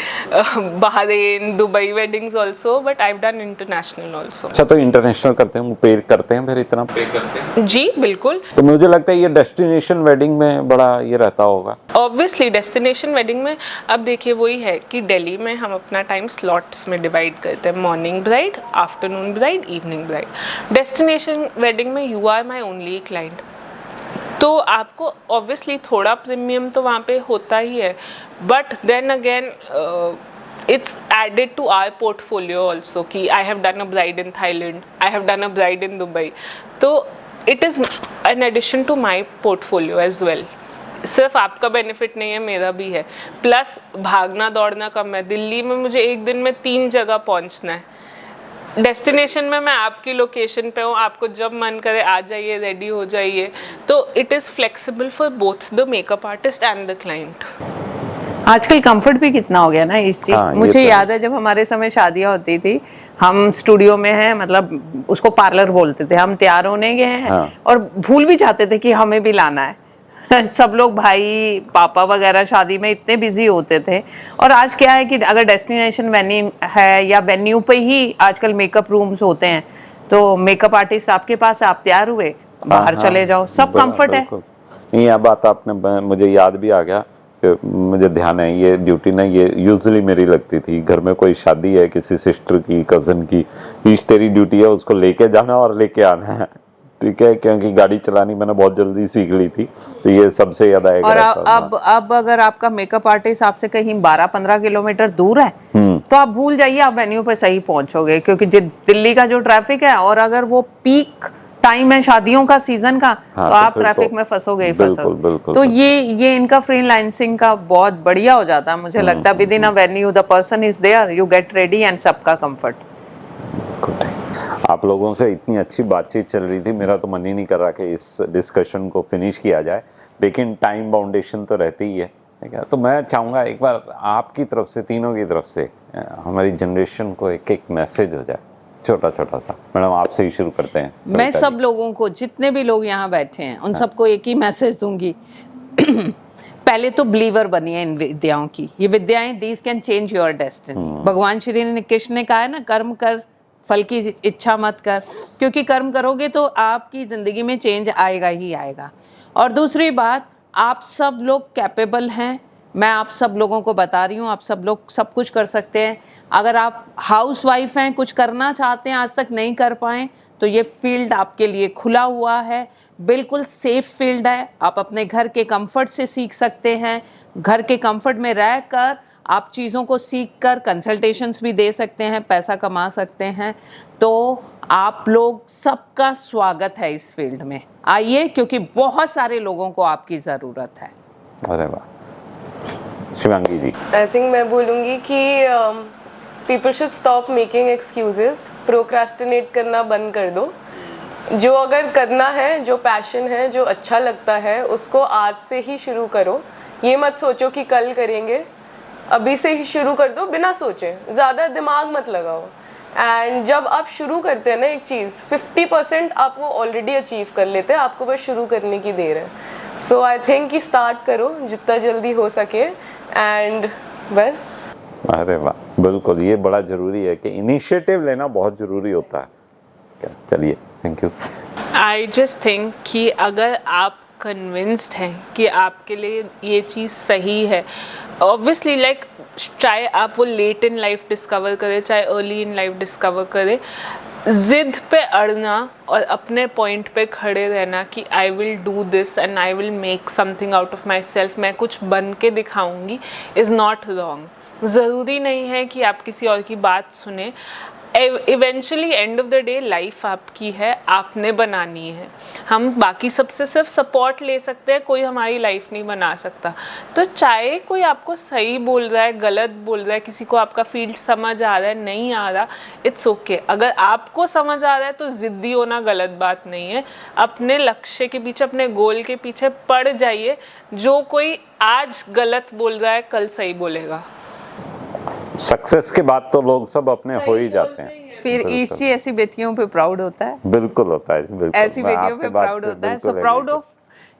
C: Bahrain, Dubai weddings also, but I have done international also.
A: अच्छा, तो इंटरनेशनल करते हैं, पे करते हैं, फिर इतना पे करते हैं?
C: जी बिल्कुल।
A: तो मुझे लगता है ये डेस्टिनेशन वेडिंग में बड़ा ये रहता होगा।
C: ऑब्वियसली डेस्टिनेशन वेडिंग में अब देखिए वही है कि दिल्ली में हम अपना टाइम स्लॉट्स में डिवाइड करते हैं, morning bride, afternoon bride, evening bride. Destination wedding में you are my only client, तो आपको ऑब्वियसली थोड़ा प्रीमियम तो वहाँ पे होता ही है, but then again it's added to our portfolio also कि I have done a bride in Thailand, I have done a bride in Dubai, तो it is an addition to my portfolio as well। सिर्फ आपका बेनिफिट नहीं है, मेरा भी है, प्लस भागना दौड़ना कम है। दिल्ली में मुझे एक दिन में 3 जगह पहुंचना है, डेस्टिनेशन में मैं आपकी लोकेशन पे हूँ, आपको जब मन करे आ जाइए, रेडी हो जाइए। तो it is flexible for both the makeup artist and the client.
D: आजकल कंफर्ट भी कितना हो गया ना इस चीज।
A: हाँ,
D: मुझे
A: तो
D: याद है जब हमारे समय शादियां होती थी, हम स्टूडियो में हैं, मतलब उसको पार्लर बोलते थे, हम तैयार होने गए हैं,
A: हाँ।
D: और भूल भी जाते थे कि हमें भी लाना है सब लोग भाई पापा वगैरह शादी में इतने बिजी होते थे। और आज क्या है कि अगर डेस्टिनेशन वेन्यू है या वेन्यू पे ही आजकल मेकअप रूम्स होते हैं, तो मेकअप आर्टिस्ट आपके पास है, आप तैयार हुए बाहर
A: हाँ,
D: चले जाओ, सब कंफर्ट है।
A: बिल्कुल। नहीं, यह बात आपने मुझे याद भी आ गया कि मुझे ध्यान है, ये ड्यूटी ना ये यूजुअली मेरी लगती थी। घर में कोई शादी है किसी सिस्टर की, कजन की, ईश तेरी ड्यूटी है उसको लेके जाना और लेके आना है, ठीक है, क्योंकि गाड़ी चलानी मैंने बहुत जल्दी सीख ली थी, तो ये सबसे याद आएगा।
D: और अब अगर आपका मेकअप आर्टिस्ट आपसे कहीं 12-15 किलोमीटर दूर है तो आप भूल जाइए, आप वेन्यू पे सही पहुंचोगे, क्योंकि दिल्ली का जो ट्रैफिक है, और अगर वो पीक टाइम है शादियों का, सीजन का,
A: हाँ,
D: तो आप ट्रैफिक में फंसोगे ही फंसोगे।
A: बिल्कुल,
D: तो ये इनका फ्रीलांसिंग का बहुत बढ़िया हो जाता है, मुझे लगता है। Within a venue the person is there, you get ready and सबका कंफर्ट।
A: आप लोगों से इतनी अच्छी बातचीत चल रही थी, मेरा तो मन ही नहीं कर रहा कि इस डिस्कशन को फिनिश किया जाए, लेकिन टाइम बाउंडेशन तो रहती ही है, ठीक है। तो मैं चाहूँगा एक बार आपकी तरफ से, तीनों की तरफ से, हमारी जनरेशन को एक एक मैसेज हो जाए, छोटा छोटा सा। मैडम आपसे ही शुरू करते हैं।
D: मैं सब लोगों को, जितने भी लोग यहाँ बैठे हैं, उन सबको एक ही मैसेज दूंगी। पहले तो बिलीवर बनिए इन विद्याओं की। ये विद्याएं, these can change your destiny. भगवान श्री कृष्ण ने कहा है ना, कर्म कर फल की इच्छा मत कर, क्योंकि कर्म करोगे तो आपकी जिंदगी में चेंज आएगा ही आएगा। और दूसरी बात, आप सब लोग कैपेबल हैं। मैं आप सब लोगों को बता रही हूँ, आप सब लोग सब कुछ कर सकते हैं। अगर आप हाउस वाइफ हैं, कुछ करना चाहते हैं, आज तक नहीं कर पाए, तो ये फील्ड आपके लिए खुला हुआ है, बिल्कुल सेफ फील्ड है। आप अपने घर के कंफर्ट से सीख सकते हैं। घर के कंफर्ट में रहकर आप चीज़ों को सीख कर कंसल्टेशंस भी दे सकते हैं, पैसा कमा सकते हैं। तो आप लोग सबका स्वागत है इस फील्ड में, आइए, क्योंकि बहुत सारे लोगों को आपकी ज़रूरत है।
A: अरे वाह, शिवांगी जी।
B: आई थिंक मैं बोलूँगी कि people should stop making excuses, procrastinate करना बंद कर दो। जो अगर करना है, जो पैशन है, जो अच्छा लगता है, उसको आज से ही शुरू करो। ये मत सोचो कि कल करेंगे, अभी से ही शुरू कर दो बिना सोचे, ज़्यादा दिमाग मत लगाओ। एंड जब आप शुरू करते हैं ना एक चीज़, 50% आप वो ऑलरेडी अचीव कर लेते हैं, आपको बस शुरू करने की देर है। सो आई थिंक कि स्टार्ट करो जितना जल्दी हो सके, एंड बस।
A: अरे वाह, बिल्कुल, ये बड़ा ज़रूरी है कि इनिशिएटिव लेना बहुत ज़रूरी होता है। चलिए, thank you.
C: I just think कि अगर आप कन्विंस्ड हैं कि आपके लिए ये चीज़ सही है, ऑब्वियसली लाइक चाहे आप वो लेट इन लाइफ डिस्कवर करें, चाहे अर्ली इन लाइफ डिस्कवर करें, जिद पे अड़ना और अपने पॉइंट पे खड़े रहना कि I will do this and I will make something out of my self, मैं कुछ बन के दिखाऊंगी, इज़ नॉट रॉन्ग। ज़रूरी नहीं है कि आप किसी और की बात सुने। Eventually end of the day life आपकी है, आपने बनानी है। हम बाकी सबसे सिर्फ सपोर्ट ले सकते हैं, कोई हमारी लाइफ नहीं बना सकता। तो चाहे कोई आपको सही बोल रहा है, गलत बोल रहा है, किसी को आपका फील्ड समझ आ रहा है, नहीं आ रहा, इट्स ओके। अगर आपको समझ आ रहा है तो ज़िद्दी होना गलत बात नहीं है। अपने लक्ष्य के पीछे, अपने गोल के पीछे पड़ जाइए। जो कोई आज गलत बोल रहा है, कल सही बोलेगा।
A: सक्सेस के बाद तो लोग सब अपने हो ही जाते हैं।
D: फिर ईश जी ऐसी बेटियों पे प्राउड होता है,
A: बिल्कुल होता है, बिल्कुल।
D: ऐसी बेटियों पे प्राउड होता है। So proud of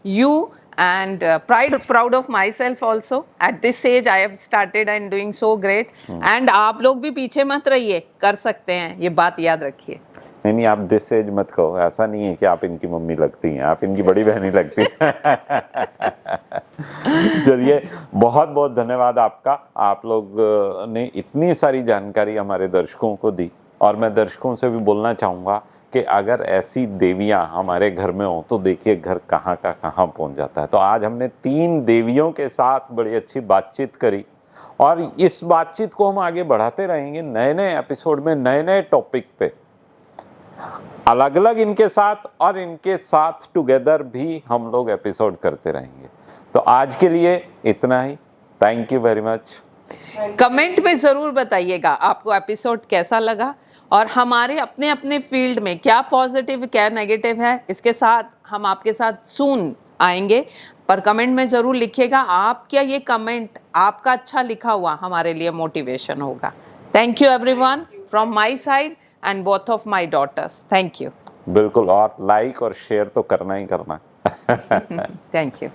D: you and proud of myself also. At this age I have started and doing so great. And आप लोग भी पीछे मत रहिए, कर सकते हैं, ये बात याद रखिए।
A: नहीं, आप दिस एज मत कहो, ऐसा नहीं है कि आप इनकी मम्मी लगती हैं, आप इनकी बड़ी बहनी लगती हैं। चलिए, बहुत बहुत धन्यवाद आपका। आप लोग ने इतनी सारी जानकारी हमारे दर्शकों को दी, और मैं दर्शकों से भी बोलना चाहूँगा कि अगर ऐसी देवियाँ हमारे घर में हो तो देखिए घर कहाँ का कहाँ पहुँच जाता है। तो आज हमने 3 देवियों के साथ बड़ी अच्छी बातचीत करी, और इस बातचीत को हम आगे बढ़ाते रहेंगे नए नए एपिसोड में, नए नए टॉपिक पे, अलग अलग इनके साथ, और इनके साथ टुगेदर भी हम लोग एपिसोड करते रहेंगे। तो आज के लिए इतना ही। Thank you very much.
D: Comment में ज़रूर बताइएगा आपको एपिसोड कैसा लगा, और हमारे अपने अपने फील्ड में क्या पॉजिटिव क्या नेगेटिव है, इसके साथ हम आपके साथ सून आएंगे। पर कमेंट में ज़रूर लिखिएगा। आप क्या ये कमेंट आपका अच्छा लिखा हुआ हमारे लिए मोटिवेशन होगा। Thank you everyone from my side and both of my daughters. Thank you.
A: बिल्कुल, और लाइक और शेयर तो करना ही करना।
D: Thank you.